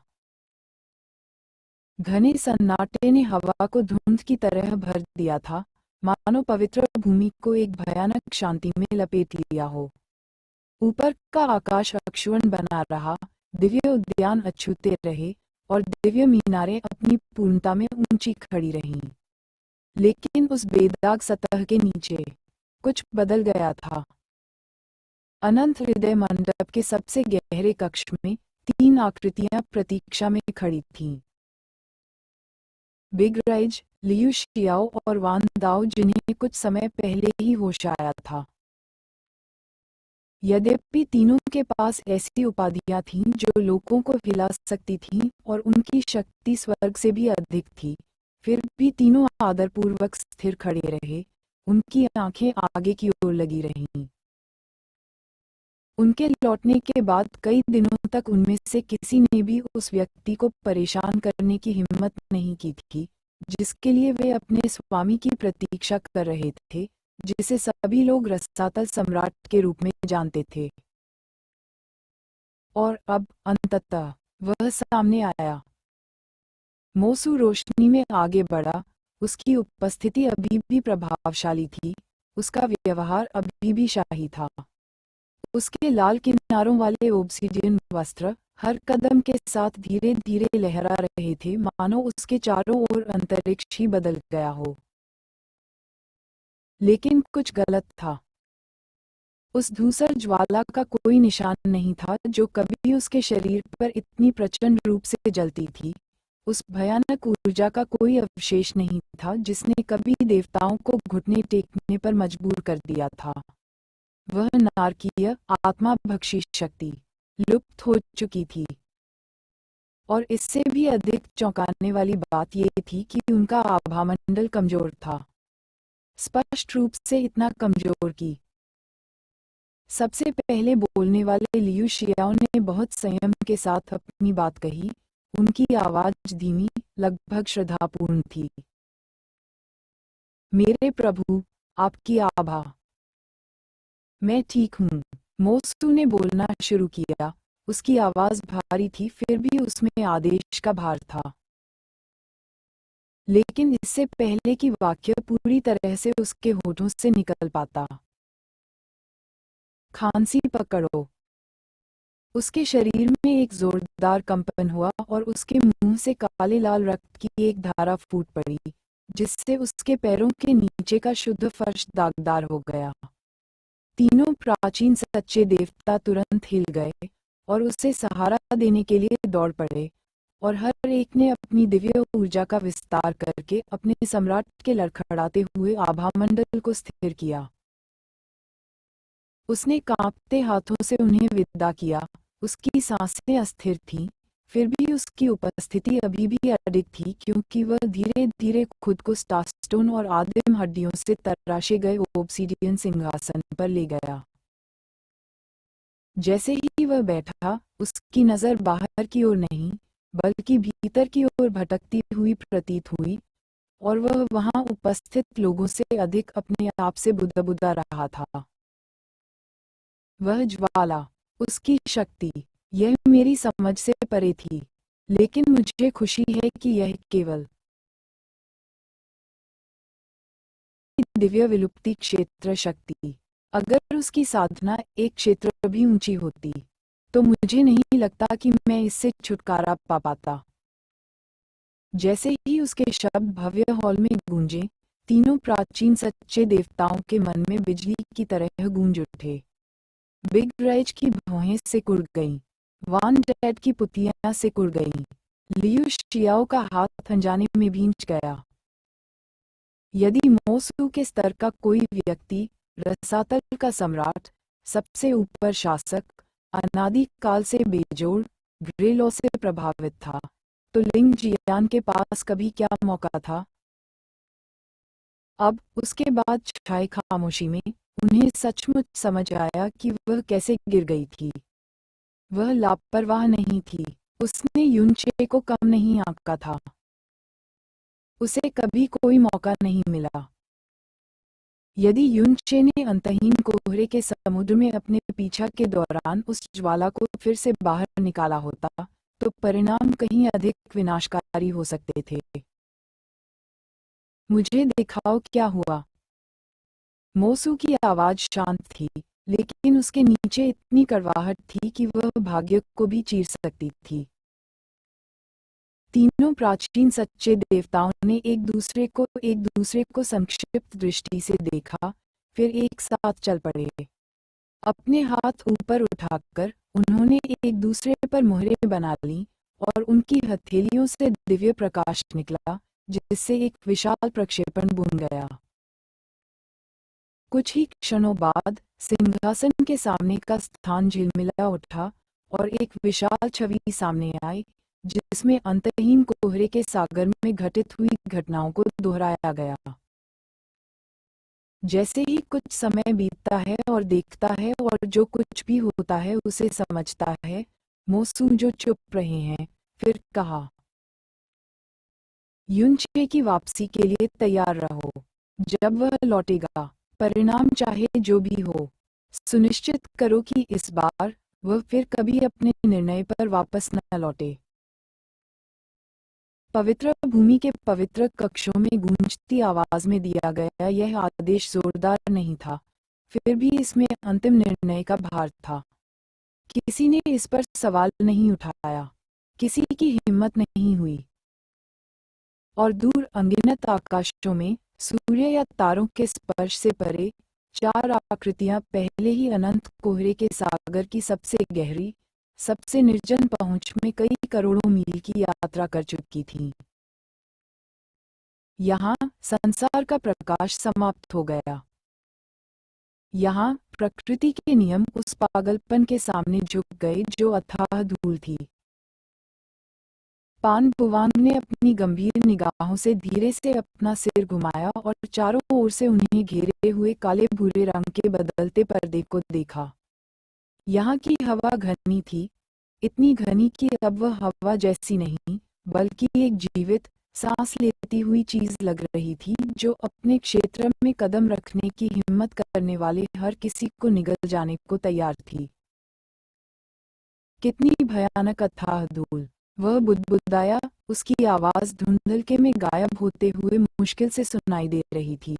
घने सन्नाटे ने हवा को धुंध की तरह भर दिया था, मानो पवित्र भूमि को एक भयानक शांति में लपेट लिया हो। ऊपर का आकाश अक्षुण्ण बना रहा, दिव्य उद्यान अछूते रहे और दिव्य मीनारें अपनी पूर्णता में ऊंची खड़ी रहीं। लेकिन उस बेदाग सतह के नीचे कुछ बदल गया था। अनंत हृदय मंडप के सबसे गहरे कक्ष में 3 आकृतियां प्रतीक्षा में खड़ी थीं। बिग राइज, लियू शियाओ और वान दाओ, जिन्हें कुछ समय पहले ही होश आया था। यद्यपि तीनों के पास ऐसी उपाधियां थीं जो लोगों को हिला सकती थीं और उनकी शक्ति स्वर्ग से भी अधिक थी, फिर भी तीनों आदरपूर्वक स्थिर खड़े रहे, उनकी आंखें आगे की ओर लगी रहीं। उनके लौटने के बाद कई दिनों तक उनमें से किसी ने भी उस व्यक्ति को परेशान करने की हिम्मत नहीं की थी, जिसके लिए वे अपने स्वामी की प्रतीक्षा कर रहे थे, जिसे सभी लोग रसातल सम्राट के रूप में जानते थे। और अब अंततः वह सामने आया। मोसू रोशनी में आगे बढ़ा, उसकी उपस्थिति अभी भी प्रभावशाली थी, उसका व्यवहार अभी भी शाही था। उसके लाल किनारों वाले ओब्सिडियन वस्त्र हर कदम के साथ धीरे धीरे लहरा रहे थे, मानो उसके चारों ओर अंतरिक्ष ही बदल गया हो। लेकिन कुछ गलत था। उस धूसर ज्वाला का कोई निशान नहीं था जो कभी उसके शरीर पर इतनी प्रचंड रूप से जलती थी। उस भयानक ऊर्जा का कोई अवशेष नहीं था जिसने कभी देवताओं को घुटने टेकने पर मजबूर कर दिया था। वह नारकीय आत्माभक्षी शक्ति लुप्त हो चुकी थी। और इससे भी अधिक चौंकाने वाली बात यह थी कि उनका आभामंडल कमजोर था, स्पष्ट रूप से इतना कमजोर कि सबसे पहले बोलने वाले लियू शियाओ ने बहुत संयम के साथ अपनी बात कही। उनकी आवाज धीमी, लगभग श्रद्धापूर्ण थी। मेरे प्रभु, आपकी आभा। मैं ठीक हूँ, मोसू ने बोलना शुरू किया। उसकी आवाज भारी थी, फिर भी उसमें आदेश का भार था। लेकिन इससे पहले कि वाक्य पूरी तरह से उसके होठों से निकल पाता, खांसी पकड़ो। उसके शरीर में एक जोरदार कंपन हुआ और उसके मुंह से काले लाल रक्त की एक धारा फूट पड़ी, जिससे उसके पैरों के नीचे का शुद्ध फर्श दागदार हो गया। तीनों प्राचीन सच्चे देवता तुरंत हिल गए और उसे सहारा देने के लिए दौड़ पड़े, और हर एक ने अपनी दिव्य ऊर्जा का विस्तार करके अपने सम्राट के लड़खड़ाते हुए आभामंडल को स्थिर किया। उसने कांपते हाथों से उन्हें विदा किया। उसकी सांसें अस्थिर थीं, फिर भी उसकी उपस्थिति अभी भी अडिग थी, क्योंकि वह धीरे धीरे खुद को स्टारस्टोन और आदिम हड्डियों से तराशे गए ओब्सिडियन सिंहासन पर ले गया। जैसे ही वह बैठा, उसकी नजर बाहर की ओर नहीं बल्कि भीतर की ओर भटकती हुई प्रतीत हुई, और वह वहां उपस्थित लोगों से अधिक अपने आप से बुदबुदा रहा था। वह ज्वाला, उसकी शक्ति, यह मेरी समझ से परे थी, लेकिन मुझे खुशी है कि यह केवल दिव्य विलुप्ति क्षेत्र शक्ति। अगर उसकी साधना एक क्षेत्र भी ऊंची होती, तो मुझे नहीं लगता कि मैं इससे छुटकारा पा पाता। जैसे ही उसके शब्द भव्य हॉल में गूंजे, तीनों प्राचीन सच्चे देवताओं के मन में बिजली की तरह गूंज उठे। बिग राइज की भौहें सिकुड़ गईं, वान डैड की पुतियां सिकुड़ गईं, लियू शियाओ का हाथ अनजाने में भींच गया। यदि मोसू के स्तर का कोई व्यक्ति, रसातल का सम्राट, सबसे ऊपर शासक, अनादि काल से बेजोड़ ग्रे लॉ से प्रभावित था, तो लिंग जियान के पास कभी क्या मौका था? अब उसके बाद छाई खामोशी में उन्हें सचमुच समझ आया कि वह कैसे गिर गई थी। वह लापरवाह नहीं थी, उसने युनचे को कम नहीं आंका था। उसे कभी कोई मौका नहीं मिला। यदि युनचे ने अंतहीन कोहरे के समुद्र में अपने पीछा के दौरान उस ज्वाला को फिर से बाहर निकाला होता, तो परिणाम कहीं अधिक विनाशकारी हो सकते थे। मुझे दिखाओ क्या हुआ। मोसू की आवाज शांत थी, लेकिन उसके नीचे इतनी कड़वाहट थी कि वह भाग्य को भी चीर सकती थी। तीनों प्राचीन सच्चे देवताओं ने एक दूसरे को संक्षिप्त दृष्टि से देखा, फिर एक साथ चल पड़े। अपने हाथ ऊपर उठाकर उन्होंने एक दूसरे पर मुहरें बना लीं, और उनकी हथेलियों से दिव्य प्रकाश निकला, जिससे एक विशाल प्रक्षेपण बुन गया। कुछ ही क्षणों बाद सिंहासन के सामने का स्थान झिलमिला उठा और एक विशाल छवि सामने आई, जिसमें अंतहीन कोहरे के सागर में घटित हुई घटनाओं को दोहराया गया। जैसे ही कुछ समय बीतता है और देखता है और जो कुछ भी होता है उसे समझता है, मोसू जो चुप रहे हैं, फिर कहा, युनचे की वापसी के लिए तैयार रहो। जब वह लौटेगा, परिणाम चाहे जो भी हो, सुनिश्चित करो कि इस बार वह फिर कभी अपने निर्णय पर वापस न लौटे। पवित्र भूमि के पवित्र कक्षों में गूंजती आवाज में दिया गया यह आदेश जोरदार नहीं था, फिर भी इसमें अंतिम निर्णय का भार था। किसी ने इस पर सवाल नहीं उठाया, किसी की हिम्मत नहीं हुई। और दूर अनगिनत आकाशों में सूर्य या तारों के स्पर्श से परे चार आकृतियां पहले ही अनंत कोहरे के सागर की सबसे गहरी, सबसे निर्जन पहुंच में कई करोड़ों मील की यात्रा कर चुकी थीं। यहाँ संसार का प्रकाश समाप्त हो गया। यहाँ प्रकृति के नियम उस पागलपन के सामने झुक गए जो अथाह धूल थी। पान बुवांग ने अपनी गंभीर निगाहों से धीरे से अपना सिर घुमाया और चारों ओर से उन्हें घेरे हुए काले भूरे रंग के बदलते पर्दे को देखा। यहाँ की हवा घनी थी, इतनी घनी कि अब वह हवा जैसी नहीं, बल्कि एक जीवित, सांस लेती हुई चीज लग रही थी जो अपने क्षेत्र में कदम रखने की हिम्मत करने वाले हर किसी को निगल जाने को तैयार थी। कितनी भयानक अथाह धूल! वह बुदबुदाया, उसकी आवाज धुंधलके में गायब होते हुए मुश्किल से सुनाई दे रही थी।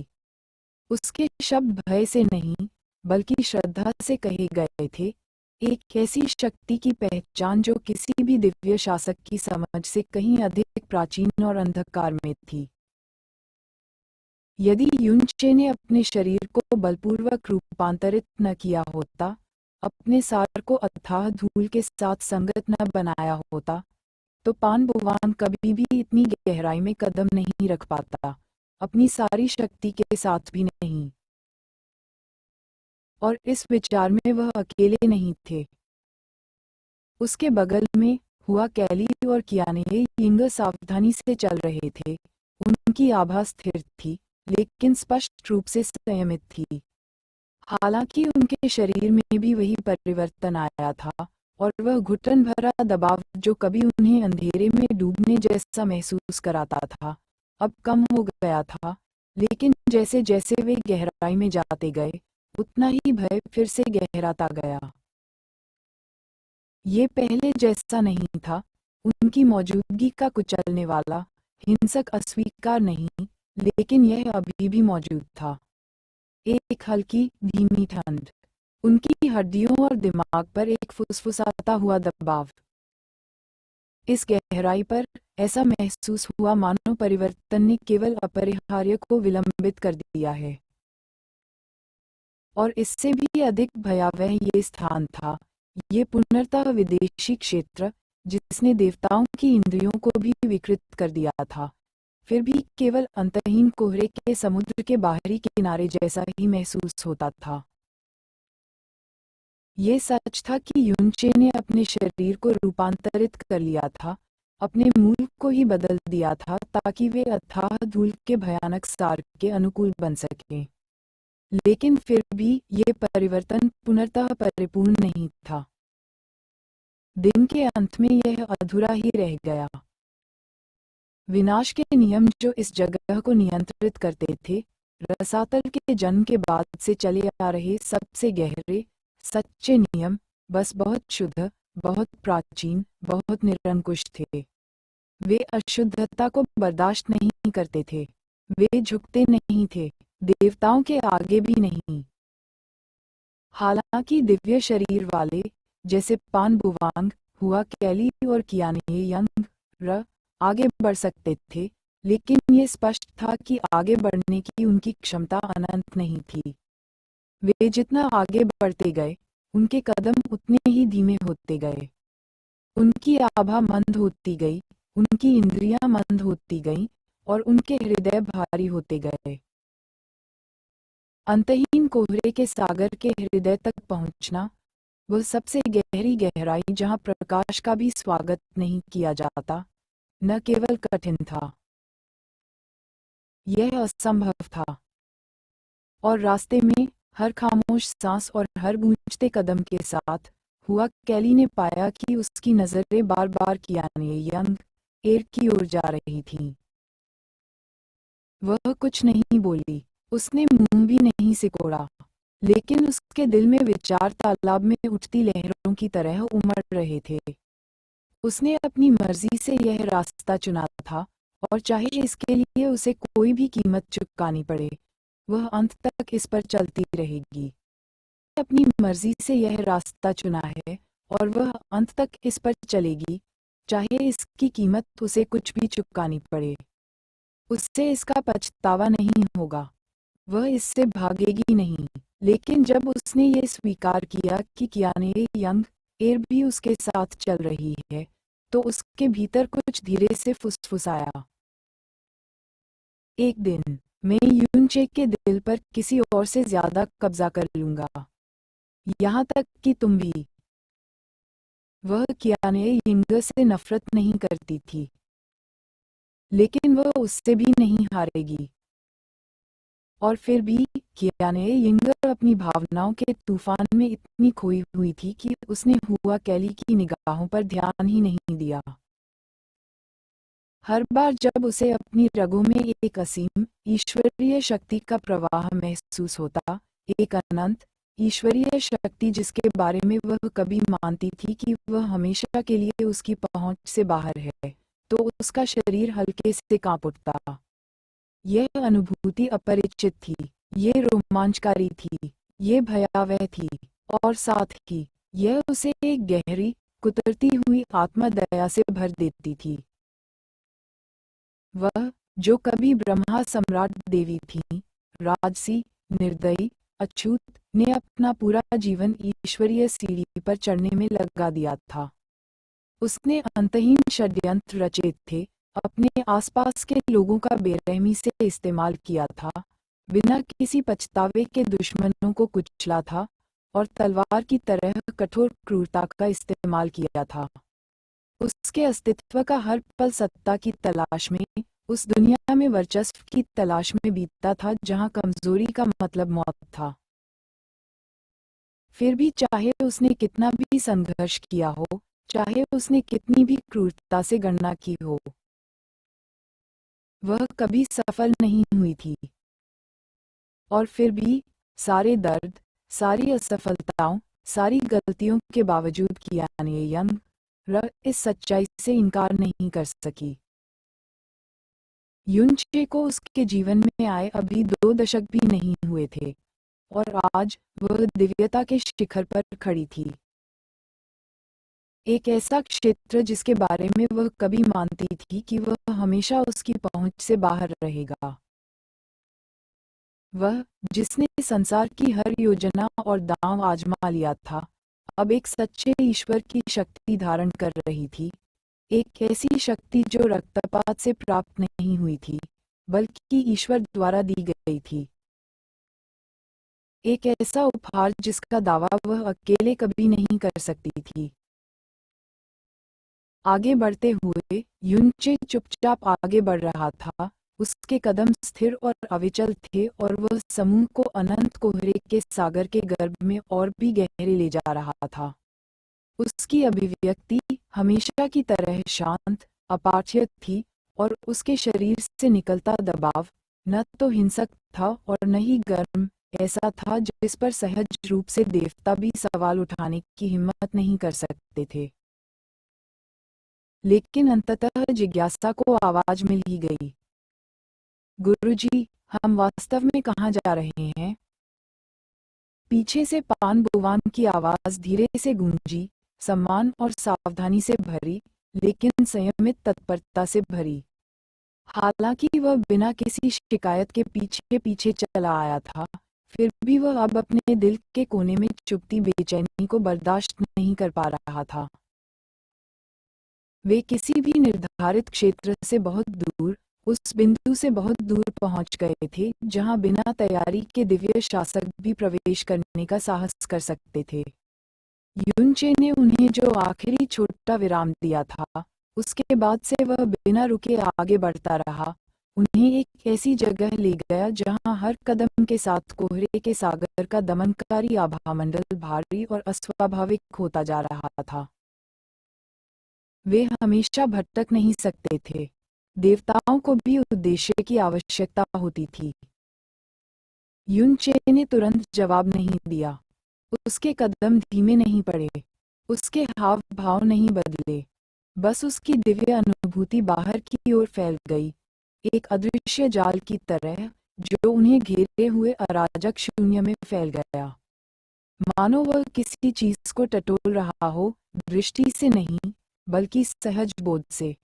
उसके शब्द भय से नहीं, बल्कि श्रद्धा से कहे गए थे, एक ऐसी शक्ति की पहचान जो किसी भी दिव्य शासक की समझ से कहीं अधिक प्राचीन और अंधकार में थी। यदि युनचे ने अपने शरीर को बलपूर्वक रूपांतरित न किया होता, अपने सार को अथाह धूल के साथ संगत न बनाया होता, तो पान बुवांग कभी भी इतनी गहराई में कदम नहीं रख पाता, अपनी सारी शक्ति के साथ भी नहीं। और इस विचार में वह अकेले नहीं थे। उसके बगल में हुआ कैली और कियाने यिंग सावधानी से चल रहे थे। उनकी आभा स्थिर थी, लेकिन स्पष्ट रूप से संयमित थी। हालांकि उनके शरीर में भी वही परिवर्तन आया था, और वह घुटन भरा दबाव जो कभी उन्हें अंधेरे में डूबने जैसा महसूस कराता था, अब कम हो गया था। लेकिन जैसे जैसे वे गहराई में जाते गए, उतना ही भय फिर से गहराता गया। ये पहले जैसा नहीं था, उनकी मौजूदगी का कुचलने वाला, हिंसक अस्वीकार नहीं, लेकिन यह अभी भी मौजूद था। एक हल्की, धीमी ठंड, उनकी हड्डियों और दिमाग पर एक फुसफुसाता हुआ दबाव। इस गहराई पर ऐसा महसूस हुआ मानो परिवर्तन ने केवल अपरिहार्य को विलंबित कर दिया है। और इससे भी अधिक भयावह ये स्थान था, ये पुनर्तः विदेशी क्षेत्र, जिसने देवताओं की इंद्रियों को भी विकृत कर दिया था, फिर भी केवल अंतहीन कोहरे के समुद्र के बाहरी किनारे जैसा ही महसूस होता था। ये सच था कि युनचे ने अपने शरीर को रूपांतरित कर लिया था, अपने मूल को ही बदल दिया था ताकि वे अथाह धूल के भयानक सार के अनुकूल बन सकें। लेकिन फिर भी ये परिवर्तन पुनर्तः परिपूर्ण नहीं था। दिन के अंत में यह अधूरा ही रह गया। विनाश के नियम जो इस जगह को नियंत्रित करते थे, रसातल के जन्म के बाद से चले आ रहे सबसे गहरे, सच्चे नियम, बस बहुत शुद्ध, बहुत प्राचीन, बहुत निरंकुश थे। वे अशुद्धता को बर्दाश्त नहीं करते थे, वे झुकते नहीं थे, देवताओं के आगे भी नहीं। हालांकि दिव्य शरीर वाले, जैसे पान बुवांग, हुआ कैली और कियाने यंग आगे बढ़ सकते थे, लेकिन ये स्पष्ट था कि आगे बढ़ने की उनकी क्षमता अनंत नहीं थी। वे जितना आगे बढ़ते गए, उनके कदम उतने ही धीमे होते गए। उनकी आभा मंद होती गई, उनकी इंद्रियां मंद होती गईं, और उनके हृदय भारी होते गए। अंतहीन कोहरे के सागर के हृदय तक पहुंचना, वह सबसे गहरी गहराई जहां प्रकाश का भी स्वागत नहीं किया जाता, न केवल कठिन था, यह असंभव था। और रास्ते में हर खामोश सांस और हर गूंजते कदम के साथ हुआ कैली ने पाया कि उसकी नजरें बार बार कियाने यंग एयर की ओर जा रही थीं। वह कुछ नहीं बोली, उसने मुंह भी नहीं सिकोड़ा, लेकिन उसके दिल में विचार तालाब में उठती लहरों की तरह उमड़ रहे थे। उसने अपनी मर्जी से यह रास्ता चुना था, और चाहे इसके लिए उसे कोई भी कीमत चुकानी पड़े, वह अंत तक इस पर चलती रहेगी। अपनी मर्जी से यह रास्ता चुना है, और वह अंत तक इस पर चलेगी, चाहे इसकी कीमत उसे कुछ भी चुकानी पड़े। उससे इसका पछतावा नहीं होगा, वह इससे भागेगी नहीं। लेकिन जब उसने ये स्वीकार किया कि कियाने यंग एयर भी उसके साथ चल रही है, तो उसके भीतर कुछ धीरे से फुसफुसाया, एक दिन मैं यूनचे के दिल पर किसी और से ज्यादा कब्जा कर लूंगा, यहाँ तक कि तुम भी। वह कियाने यिंग से नफरत नहीं करती थी, लेकिन वह उससे भी नहीं हारेगी। और फिर भी कियाने यिंग अपनी भावनाओं के तूफान में इतनी खोई हुई थी कि उसने हुआ कैली की निगाहों पर ध्यान ही नहीं दिया। हर बार जब उसे अपनी रगों में एक असीम ईश्वरीय शक्ति का प्रवाह महसूस होता, एक अनंत ईश्वरीय शक्ति जिसके बारे में वह कभी मानती थी कि वह हमेशा के लिए उसकी पहुंच से बाहर है, तो उसका शरीर हल्के से कांप उठता। यह अनुभूति अपरिचित थी, ये रोमांचकारी थी, ये भयावह थी, और साथ ही यह उसे एक गहरी कुतरती हुई आत्मदया से भर देती थी। वह जो कभी ब्रह्मा सम्राट देवी थीं, राजसी, निर्दयी, अछूत, ने अपना पूरा जीवन ईश्वरीय सीढ़ी पर चढ़ने में लगा दिया था। उसने अंतहीन षड्यंत्र रचे थे, अपने आसपास के लोगों का बेरहमी से इस्तेमाल किया था, बिना किसी पछतावे के दुश्मनों को कुचला था, और तलवार की तरह कठोर क्रूरता का इस्तेमाल किया था। उसके अस्तित्व का हर पल सत्ता की तलाश में, उस दुनिया में वर्चस्व की तलाश में बीतता था जहां कमजोरी का मतलब मौत था। फिर भी चाहे उसने कितना भी संघर्ष किया हो, चाहे उसने कितनी भी क्रूरता से गणना की हो, वह कभी सफल नहीं हुई थी। और फिर भी सारे दर्द, सारी असफलताओं, सारी गलतियों के बावजूद कियाने यंग इस सच्चाई से इनकार नहीं कर सकी। युनचे को उसके जीवन में आए अभी 2 दशक भी नहीं हुए थे, और आज वह दिव्यता के शिखर पर खड़ी थी। एक ऐसा क्षेत्र जिसके बारे में वह कभी मानती थी कि वह हमेशा उसकी पहुंच से बाहर रहेगा। वह जिसने संसार की हर योजना और दांव आजमा लिया था, अब एक सच्चे ईश्वर की शक्ति धारण कर रही थी, एक ऐसी शक्ति जो रक्तपात से प्राप्त नहीं हुई थी, बल्कि ईश्वर द्वारा दी गई थी। एक ऐसा उपहार जिसका दावा वह अकेले कभी नहीं कर सकती थी। आगे बढ़ते हुए युनचे चुपचाप आगे बढ़ रहा था, उसके कदम स्थिर और अविचल थे, और वह समूह को अनंत कोहरे के सागर के गर्भ में और भी गहरे ले जा रहा था। उसकी अभिव्यक्ति हमेशा की तरह शांत, अपाठ्य थी, और उसके शरीर से निकलता दबाव न तो हिंसक था और न ही गर्म, ऐसा था जिस पर सहज रूप से देवता भी सवाल उठाने की हिम्मत नहीं कर सकते थे। लेकिन अंततः जिज्ञासा को आवाज मिल ही गई। गुरुजी, हम वास्तव में कहाँ जा रहे हैं? पीछे से पान बुवान की आवाज धीरे से गूंजी, सम्मान और सावधानी से भरी, लेकिन संयमित तत्परता से भरी। हालांकि वह बिना किसी शिकायत के पीछे पीछे चला आया था, फिर भी वह अब अपने दिल के कोने में चुभती बेचैनी को बर्दाश्त नहीं कर पा रहा था। वे किसी भी निर्धारित क्षेत्र से बहुत दूर, उस बिंदु से बहुत दूर पहुंच गए थे जहां बिना तैयारी के दिव्य शासक भी प्रवेश करने का साहस कर सकते थे। युनचे ने उन्हें जो आखिरी छोटा विराम दिया था, उसके बाद से वह बिना रुके आगे बढ़ता रहा, उन्हें एक ऐसी जगह ले गया जहां हर कदम के साथ कोहरे के सागर का दमनकारी आभामंडल भारी और अस्वाभाविक होता जा रहा था। वे हमेशा भटक नहीं सकते थे। देवताओं को भी उद्देश्य की आवश्यकता होती थी। युनचे ने तुरंत जवाब नहीं दिया। उसके कदम धीमे नहीं पड़े, उसके हाव भाव नहीं बदले, बस उसकी दिव्य अनुभूति बाहर की ओर फैल गई, एक अदृश्य जाल की तरह जो उन्हें घेरे हुए अराजक शून्य में फैल गया। मानो वह किसी चीज को टटोल रहा हो, दृष्टि से नहीं बल्कि सहज बोध से।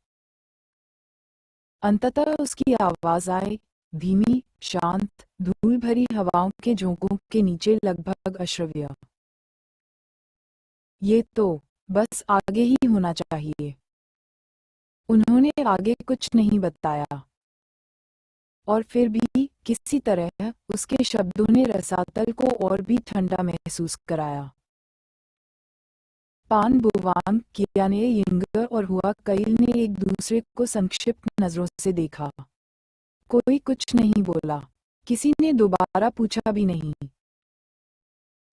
अंततः उसकी आवाज आई, धीमी, शांत, धूल भरी हवाओं के झोंकों के नीचे लगभग अश्रव्य। ये तो बस आगे ही होना चाहिए। उन्होंने आगे कुछ नहीं बताया, और फिर भी किसी तरह उसके शब्दों ने रसातल को और भी ठंडा महसूस कराया। पान बुवांग, कियाने यिंगर और हुआ कईल ने एक दूसरे को संक्षिप्त नजरों से देखा। कोई कुछ नहीं बोला, किसी ने दोबारा पूछा भी नहीं।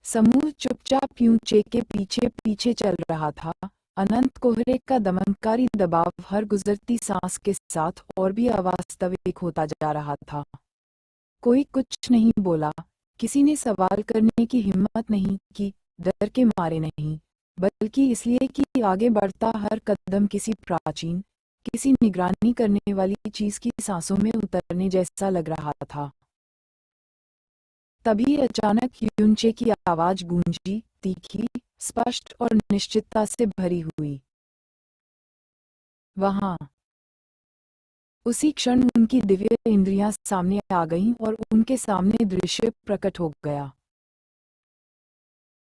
समूह चुपचाप युनचे के पीछे पीछे चल रहा था। अनंत कोहरे का दमनकारी दबाव हर गुजरती सांस के साथ और भी अवास्तविक होता जा रहा था। कोई कुछ नहीं बोला, किसी ने सवाल करने की हिम्मत नहीं की, डर के मारे नहीं, बल्कि इसलिए कि आगे बढ़ता हर कदम किसी प्राचीन, किसी निगरानी करने वाली चीज की सांसों में उतरने जैसा लग रहा था। तभी अचानक युनचे की आवाज गूंजी, तीखी, स्पष्ट और निश्चितता से भरी हुई। वहां। उसी क्षण उनकी दिव्य इंद्रियां सामने आ गईं और उनके सामने दृश्य प्रकट हो गया।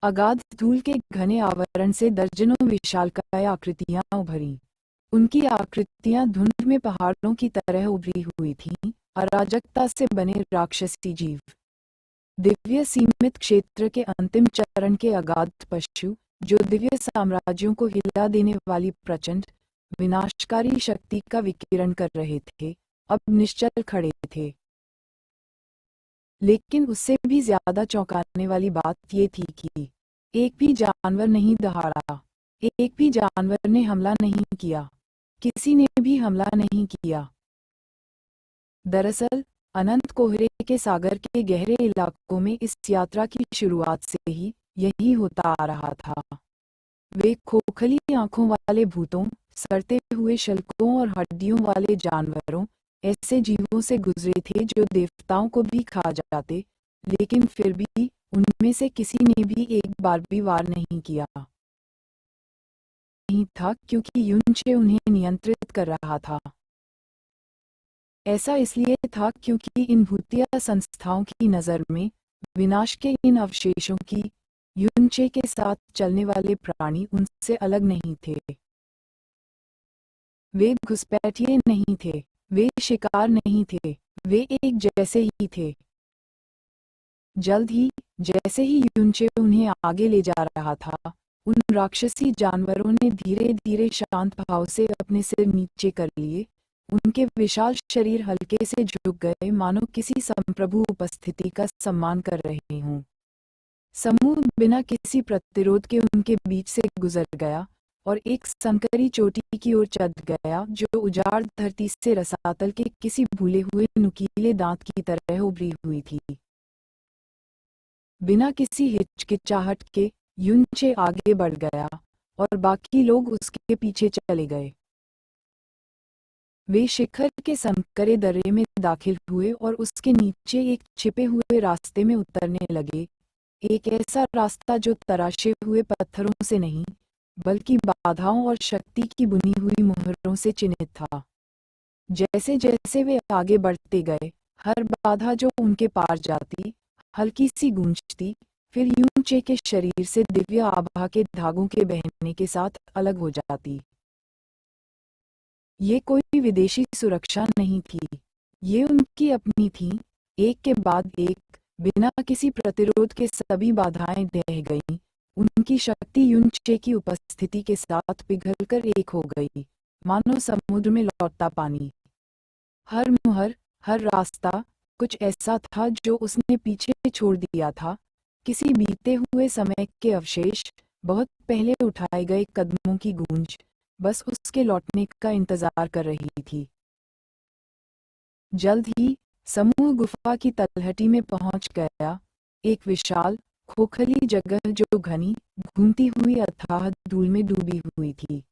अगाध धूल के घने आवरण से दर्जनों विशालकाय आकृतियां उभरी। उनकी आकृतियां धुंध में पहाड़ों की तरह उभरी हुई थीं, अराजकता से बने राक्षसी जीव। दिव्य सीमित क्षेत्र के अंतिम चरण के अगाध पशु, जो दिव्य साम्राज्यों को हिला देने वाली प्रचंड, विनाशकारी शक्ति का विकिरण कर रहे थे, अब निश्चल खड़े थे। लेकिन उससे भी ज्यादा चौंकाने वाली बात ये थी कि एक भी जानवर नहीं दहाड़ा, एक भी जानवर ने हमला नहीं किया, किसी ने भी हमला नहीं किया। दरअसल अनंत कोहरे के सागर के गहरे इलाकों में इस यात्रा की शुरुआत से ही यही होता आ रहा था। वे खोखली आंखों वाले भूतों, सड़ते हुए शल्कों और हड्डियों वाले जानवरों, ऐसे जीवों से गुजरे थे जो देवताओं को भी खा जाते, लेकिन फिर भी उनमें से किसी ने भी एक बार भी वार नहीं किया। नहीं था क्योंकि युनचे उन्हें नियंत्रित कर रहा था। ऐसा इसलिए था क्योंकि इन भूतिया संस्थाओं की नज़र में विनाश के इन अवशेषों की युनचे के साथ चलने वाले प्राणी उनसे अलग नहीं थे। वे घुसपैठिए नहीं थे, वे शिकार नहीं थे, वे एक जैसे ही थे। जल्द ही, जैसे ही युनचे उन्हें आगे ले जा रहा था, उन राक्षसी जानवरों ने धीरे धीरे शांत भाव से अपने सिर नीचे कर लिए। उनके विशाल शरीर हल्के से झुक गए, मानो किसी संप्रभु उपस्थिति का सम्मान कर रहे हों। समूह बिना किसी प्रतिरोध के उनके बीच से गुजर गया और एक संकरी चोटी की ओर चढ़ गया जो उजाड़ धरती से रसातल के किसी भूले हुए नुकीले दांत की तरह उभरी हुई थी। बिना किसी हिचकिचाहट के युनचे आगे बढ़ गया और बाकी लोग उसके पीछे चले गए। वे शिखर के संकरे दर्रे में दाखिल हुए और उसके नीचे एक छिपे हुए रास्ते में उतरने लगे, एक ऐसा रास्ता जो तराशे हुए पत्थरों से नहीं बल्कि बाधाओं और शक्ति की बुनी हुई मोहरों से चिन्हित था। जैसे जैसे वे आगे बढ़ते गए, हर बाधा जो उनके पार जाती हल्की सी गूंजती, फिर युनचे के शरीर से दिव्य आभा के धागों के बहने के साथ अलग हो जाती। ये कोई विदेशी सुरक्षा नहीं थी, ये उनकी अपनी थी। एक के बाद एक, बिना किसी प्रतिरोध के सभी बाधाएं ढह गईं। उनकी शक्ति युनचे की उपस्थिति के साथ पिघलकर एक हो गई, मानो समुद्र में लौटता पानी। हर मुहर, हर रास्ता, कुछ ऐसा था जो उसने पीछे छोड़ दिया था, किसी बीते हुए समय के अवशेष, बहुत पहले उठाए गए कदमों की गूंज, बस उसके लौटने का इंतजार कर रही थी। जल्द ही समूह गुफा की तलहटी में पहुंच गया, एक विशाल, खोखली जगह जो घनी, घूमती हुई अथाह धूल में डूबी हुई थी।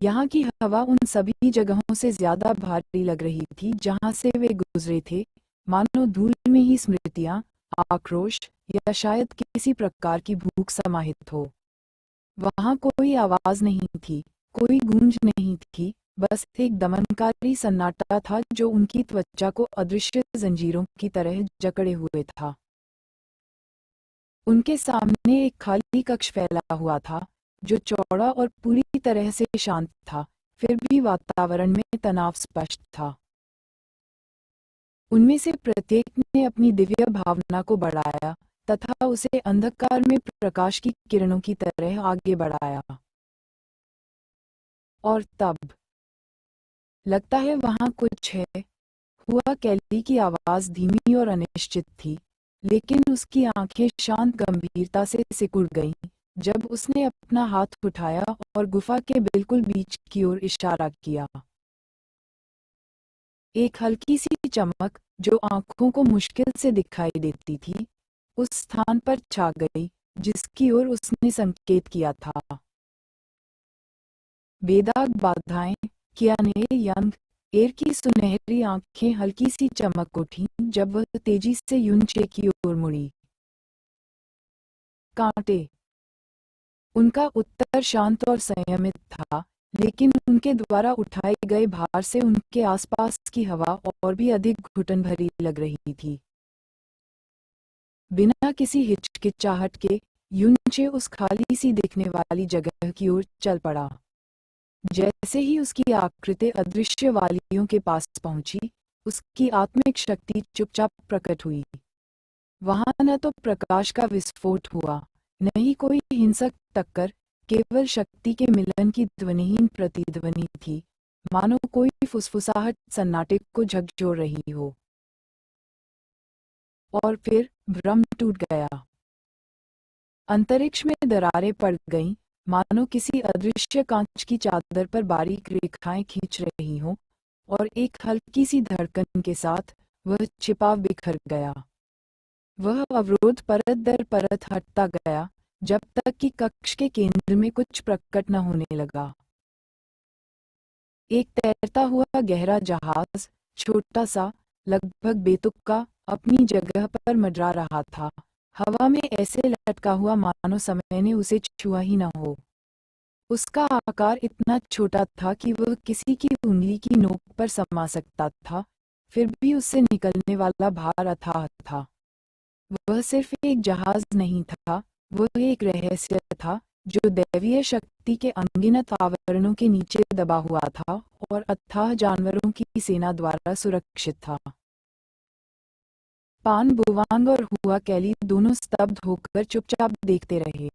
यहाँ की हवा उन सभी जगहों से ज्यादा भारी लग रही थी जहाँ से वे गुजरे थे, मानो धूल में ही स्मृतियाँ, आक्रोश या शायद किसी प्रकार की भूख समाहित हो। वहाँ कोई आवाज नहीं थी, कोई गूंज नहीं थी, बस एक दमनकारी सन्नाटा था जो उनकी त्वचा को अदृश्य जंजीरों की तरह जकड़े हुए था। उनके सामने एक खाली कक्ष फैला हुआ था, जो चौड़ा और पूरी तरह से शांत था, फिर भी वातावरण में तनाव स्पष्ट था। उनमें से प्रत्येक ने अपनी दिव्य भावना को बढ़ाया तथा उसे अंधकार में प्रकाश की किरणों की तरह आगे बढ़ाया। और तब लगता है वहां कुछ है, हुआ। कैली की आवाज धीमी और अनिश्चित थी, लेकिन उसकी आंखें शांत गंभीरता से सिकुड़ गईं जब उसने अपना हाथ उठाया और गुफा के बिल्कुल बीच की ओर इशारा किया। एक हल्की सी चमक जो आंखों को मुश्किल से दिखाई देती थी, उस स्थान पर छा गई जिसकी ओर उसने संकेत किया था। बेदाग बाधाएं, कियाने यंग एर की सुनहरी आंखें हल्की सी चमक उठी जब वह तेजी से युनचे की ओर मुड़ी। कांटे। उनका उत्तर शांत और संयमित था, लेकिन उनके द्वारा उठाए गए भार से उनके आसपास की हवा और भी अधिक घुटन भरी लग रही थी। बिना किसी हिचकिचाहट के युनचे उस खाली सी दिखने वाली जगह की ओर चल पड़ा। जैसे ही उसकी आकृति अदृश्य वालियों के पास पहुंची, उसकी आत्मिक शक्ति चुपचाप प्रकट हुई। वहां न तो प्रकाश का विस्फोट हुआ, न ही कोई हिंसक टक्कर, केवल शक्ति के मिलन की ध्वनिहीन प्रतिध्वनि थी, मानो कोई फुसफुसाहट सन्नाटे को झकझोर रही हो। और फिर भ्रम टूट गया। अंतरिक्ष में दरारें पड़ गईं, मानो किसी अदृश्य कांच की चादर पर बारीक रेखाएं खींच रही हों, और एक हल्की सी धड़कन के साथ वह छिपाव बिखर गया। वह अवरोध परत दर परत हटता गया, जब तक कि कक्ष के केंद्र में कुछ प्रकट न होने लगा। एक तैरता हुआ गहरा जहाज, छोटा सा, लगभग बेतुका, अपनी जगह पर मंडरा रहा था, हवा में ऐसे लटका हुआ मानो समय ने उसे छुआ ही न हो। उसका आकार इतना छोटा था कि वह किसी की उंगली की नोक पर समा सकता था, फिर भी उससे निकलने वाला भार अथाह था। वह सिर्फ एक जहाज नहीं था, वह एक रहस्य था जो दैवीय शक्ति के अनगिनत आवरणों के नीचे दबा हुआ था और अथाह जानवरों की सेना द्वारा सुरक्षित था। पान बुवांग और हुआ कैली दोनों स्तब्ध होकर चुपचाप देखते रहे।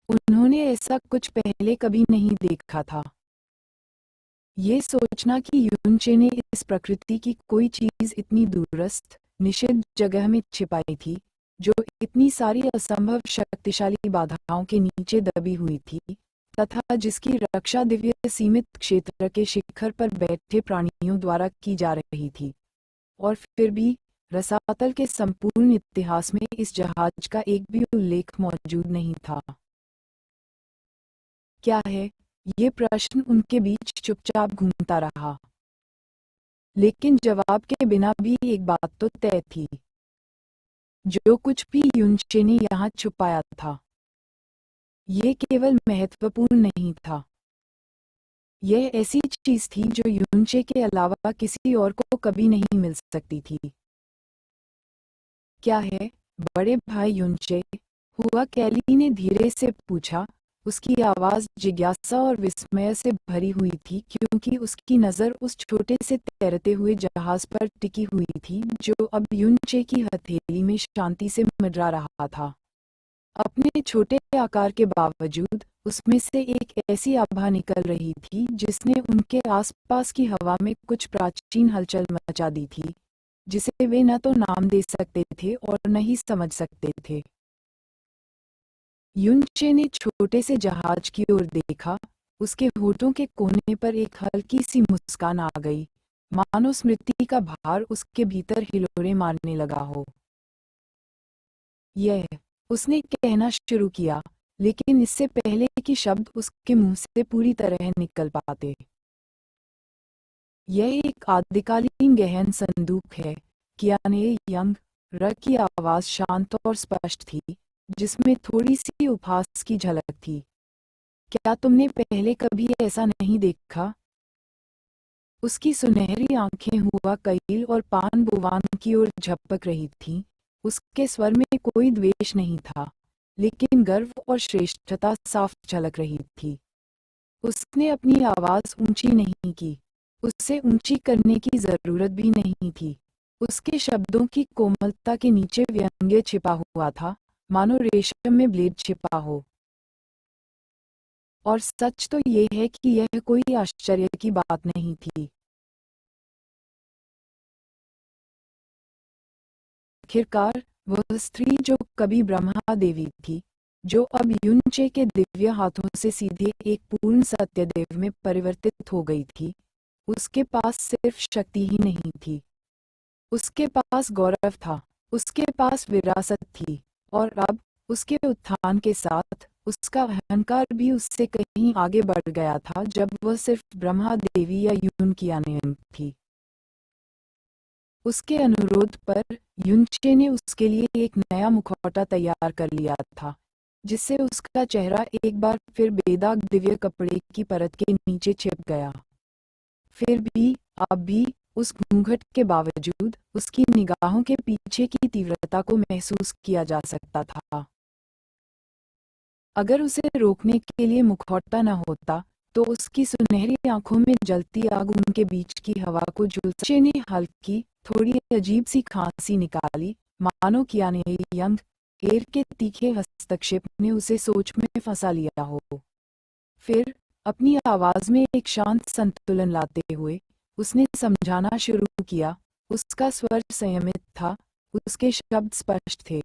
उन्होंने ऐसा कुछ पहले कभी नहीं देखा था। ये सोचना कि युनचे ने इस प्रकृति की कोई चीज इतनी दूरस्थ, निषिद्ध जगह में छिपाई थी, जो इतनी सारी असंभव शक्तिशाली बाधाओं के नीचे दबी हुई थी, तथा जिसकी रक्षा दिव्य सीमित क्षेत्र के शिखर पर बैठे प्राणियों द्वारा की जा रही थी। और फिर भी रसातल के संपूर्ण इतिहास में इस जहाज का एक भी उल्लेख मौजूद नहीं था। क्या है, ये प्रश्न उनके बीच चुपचाप घूमता रहा। लेकिन जवाब के बिना भी एक बात तो तय थी। जो कुछ भी युनचे ने यहाँ छुपाया था, ये केवल महत्वपूर्ण नहीं था। यह ऐसी चीज थी जो युनचे के अलावा किसी और को कभी नहीं मिल सकती थी। क्या है, बड़े भाई युनचे? हुआ कैली ने धीरे से पूछा, उसकी आवाज़ जिज्ञासा और विस्मय से भरी हुई थी, क्योंकि उसकी नज़र उस छोटे से तैरते हुए जहाज़ पर टिकी हुई थी जो अब युनचे की हथेली में शांति से मंडरा रहा था। अपने छोटे आकार के बावजूद उसमें से एक ऐसी आभा निकल रही थी जिसने उनके आसपास की हवा में कुछ प्राचीन हलचल मचा दी थी, जिसे वे न तो नाम दे सकते थे और न ही समझ सकते थे। युनचे ने छोटे से जहाज की ओर देखा। उसके होठों के कोने पर एक हल्की सी मुस्कान आ गई, मानो स्मृति का भार उसके भीतर हिलोरे मारने लगा हो। यह, उसने कहना शुरू किया, लेकिन इससे पहले कि शब्द उसके मुंह से पूरी तरह निकल पाते। यह एक आदिकालीन गहन संदूक है, कियाने यंग। र की आवाज़ शांत और स्पष्ट थी, जिसमें थोड़ी सी उपहास की झलक थी। क्या तुमने पहले कभी ऐसा नहीं देखा? उसकी सुनहरी आंखें हुआ कईल और पान बुवान की ओर झपक रही थीं। उसके स्वर में कोई द्वेष नहीं था, लेकिन गर्व और श्रेष्ठता साफ झलक रही थी। उसने अपनी आवाज़ ऊंची नहीं की। उसे ऊंची करने की जरूरत भी नहीं थी। उसके शब्दों की कोमलता के नीचे व्यंग्य छिपा हुआ था, मानो रेशम में ब्लेड छिपा हो। और सच तो ये है कि यह कोई आश्चर्य की बात नहीं थी। आखिरकार वह स्त्री जो कभी ब्रह्मा देवी थी, जो अब युनचे के दिव्य हाथों से सीधे एक पूर्ण सत्यदेव में परिवर्तित हो गई थी, उसके पास सिर्फ शक्ति ही नहीं थी, उसके पास गौरव था, उसके पास विरासत थी, और अब उसके उत्थान के साथ उसका अहंकार भी उससे कहीं आगे बढ़ गया था, जब वह सिर्फ ब्रह्मा देवी या युन की अनियम थी। उसके अनुरोध पर युनचे ने उसके लिए एक नया मुखौटा तैयार कर लिया था, जिससे उसका चेहरा एक बार फिर बेदाग दिव्य कपड़े की परत के नीचे छिप गया। फिर भी, अब भी, उस घूंघट के बावजूद उसकी निगाहों के पीछे की तीव्रता को महसूस किया जा सकता था। अगर उसे रोकने के लिए मुखौटा न होता, तो उसकी सुनहरी आंखों में जलती आग उनके बीच की हवा को झुलसा। ने हल्की, थोड़ी अजीब सी खांसी निकाली, मानो कियाने यंग एयर के तीखे हस्तक्षेप ने उसे सोच में फंसा लिया हो। फिर अपनी आवाज में एक शांत संतुलन लाते हुए उसने समझाना शुरू किया। उसका स्वर संयमित था, उसके शब्द स्पष्ट थे।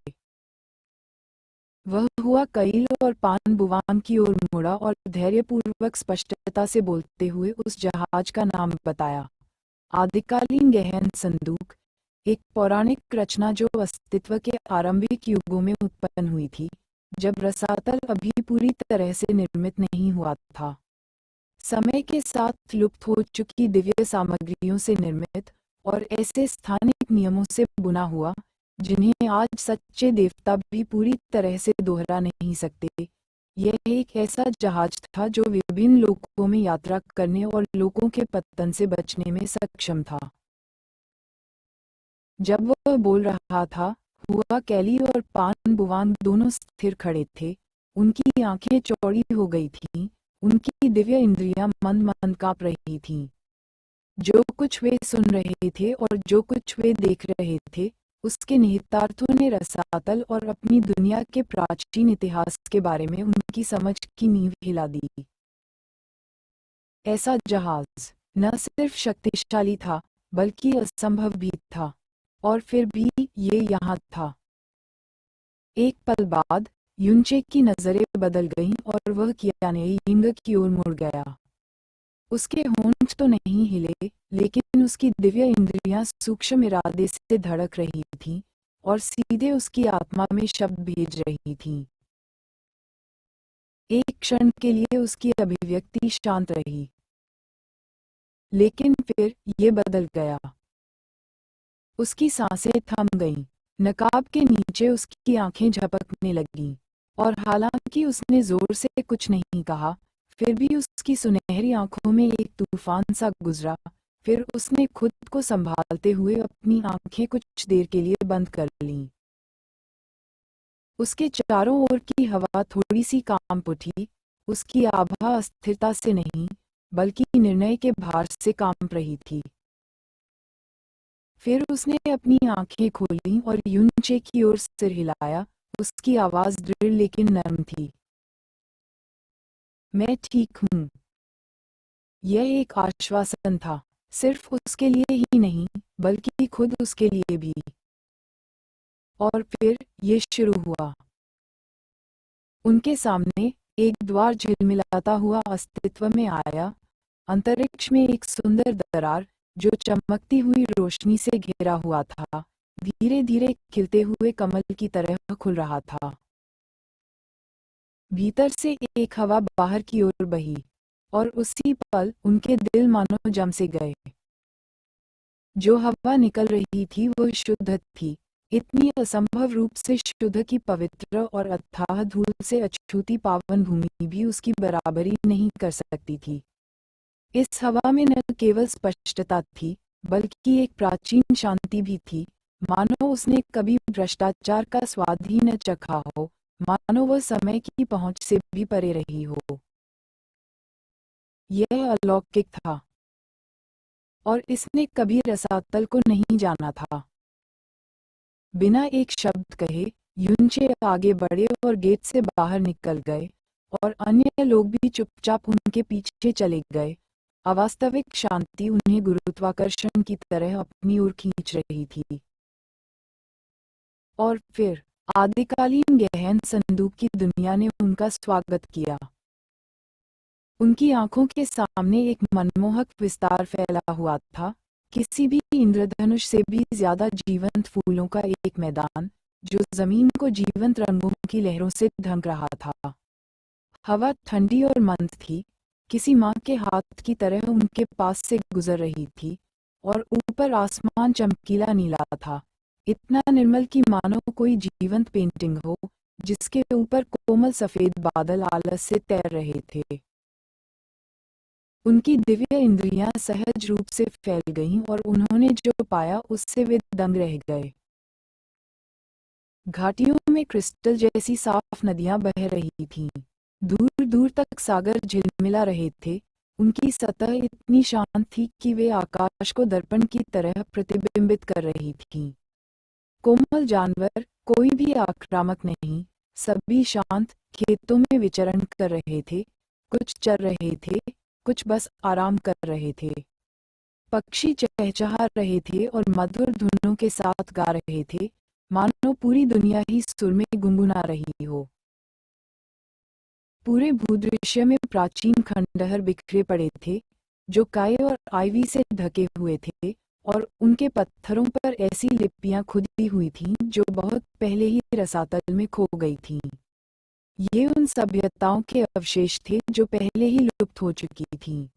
वह हुआ कईल और पान बुवान की ओर मुड़ा और धैर्यपूर्वक स्पष्टता से बोलते हुए उस जहाज का नाम बताया। आदिकालीन गहन संदूक, एक पौराणिक रचना जो अस्तित्व के आरंभिक युगों में उत्पन्न हुई थी, जब रसातल अभी पूरी तरह से निर्मित नहीं हुआ था। समय के साथ लुप्त हो चुकी दिव्य सामग्रियों से निर्मित और ऐसे स्थानिक नियमों से बुना हुआ, जिन्हें आज सच्चे देवता भी पूरी तरह से दोहरा नहीं सकते। यह एक ऐसा जहाज था जो विभिन्न लोकों में यात्रा करने और लोगों के पतन से बचने में सक्षम था। जब वह बोल रहा था, हुआ कैली और पान बुवान दोनों स्थिर खड़े थे। उनकी आंखें चौड़ी हो गई थीं, उनकी दिव्य इंद्रियां मंद मंद कांप रही थीं। जो कुछ वे सुन रहे थे और जो कुछ वे देख रहे थे, उसके निहितार्थों ने रसातल और अपनी दुनिया के प्राचीन इतिहास के बारे में उनकी समझ की नींव हिला दी। ऐसा जहाज न सिर्फ शक्तिशाली था, बल्कि असंभव भी था। और फिर भी ये यहाँ था। एक पल बाद युनचे की नजरें बदल गईं और वह कियाने यिंग की ओर मुड़ गया। उसके होंठ तो नहीं हिले, लेकिन उसकी दिव्य इंद्रियां सूक्ष्म इरादे से धड़क रही थीं और सीधे उसकी आत्मा में शब्द भेज रही थीं। एक क्षण के लिए उसकी अभिव्यक्ति शांत रही, लेकिन फिर ये बदल गया। उसकी सांसें थम गईं, नकाब के नीचे उसकी आंखें झपकने लगीं, और हालांकि उसने जोर से कुछ नहीं कहा, फिर भी उसकी सुनहरी आंखों में एक तूफान सा गुजरा। फिर उसने खुद को संभालते हुए अपनी आंखें कुछ देर के लिए बंद कर लीं। उसके चारों ओर की हवा थोड़ी सी कांप उठी, उसकी आभा अस्थिरता से नहीं, बल्कि निर्णय के भार से कांप रही थी। फिर उसने अपनी आंखें खोलीं और युनचे की ओर सिर हिलाया। उसकी आवाज दृढ़ लेकिन नर्म थी। मैं ठीक हूँ। यह एक आश्वासन था, सिर्फ उसके लिए ही नहीं, बल्कि खुद उसके लिए भी। और फिर ये शुरू हुआ। उनके सामने एक द्वार झिलमिलाता हुआ अस्तित्व में आया। अंतरिक्ष में एक सुंदर दरार, जो चमकती हुई रोशनी से घिरा हुआ था, धीरे धीरे खिलते हुए कमल की तरह खुल रहा था। भीतर से एक हवा बाहर की ओर बही, और उसी पल उनके दिल मानो जम से गए। जो हवा निकल रही थी वो शुद्ध थी, इतनी असंभव रूप से शुद्ध कि पवित्र और अथाह धूल से अछूती पावन भूमि भी उसकी बराबरी नहीं कर सकती थी। इस हवा में न केवल स्पष्टता थी, बल्कि एक प्राचीन शांति भी थी, मानो उसने कभी भ्रष्टाचार का स्वाद ही न चखा हो, मानो वह समय की पहुंच से भी परे रही हो। यह अलौकिक था, और इसने कभी रसातल को नहीं जाना था। बिना एक शब्द कहे युनचे आगे बढ़े और गेट से बाहर निकल गए, और अन्य लोग भी चुपचाप उनके पीछे चले गए। अवास्तविक शांति उन्हें गुरुत्वाकर्षण की तरह अपनी ओर खींच रही थी। और फिर आदिकालीन गहन संदूक की दुनिया ने उनका स्वागत किया। उनकी आंखों के सामने एक मनमोहक विस्तार फैला हुआ था, किसी भी इंद्रधनुष से भी ज्यादा जीवंत फूलों का एक मैदान, जो जमीन को जीवंत रंगों की लहरों से ढंक रहा था। हवा ठंडी और मंद थी, किसी माँ के हाथ की तरह उनके पास से गुजर रही थी, और ऊपर आसमान चमकीला नीला था, इतना निर्मल कि मानो कोई जीवंत पेंटिंग हो, जिसके ऊपर कोमल सफेद बादल आलस से तैर रहे थे। उनकी दिव्य इंद्रियां सहज रूप से फैल गईं और उन्होंने जो पाया उससे वे दंग रह गए। घाटियों में क्रिस्टल जैसी साफ नदियां बह रही थीं। दूर दूर तक सागर झिलमिला रहे थे। उनकी सतह इतनी शांत थी कि वे आकाश को दर्पण की तरह प्रतिबिंबित कर रही थीं। कोमल जानवर, कोई भी आक्रामक नहीं, सभी शांत खेतों में विचरण कर रहे थे। कुछ चर रहे थे, कुछ बस आराम कर रहे थे। पक्षी चहचहा रहे थे और मधुर धुनों के साथ गा रहे थे, मानो पूरी दुनिया ही सुर में गुनगुना रही हो। पूरे भूदृश्य में प्राचीन खंडहर बिखरे पड़े थे, जो काई और आइवी से ढके हुए थे, और उनके पत्थरों पर ऐसी लिपियां खुदी हुई थीं जो बहुत पहले ही रसातल में खो गई थीं। ये उन सभ्यताओं के अवशेष थे जो पहले ही लुप्त हो चुकी थीं।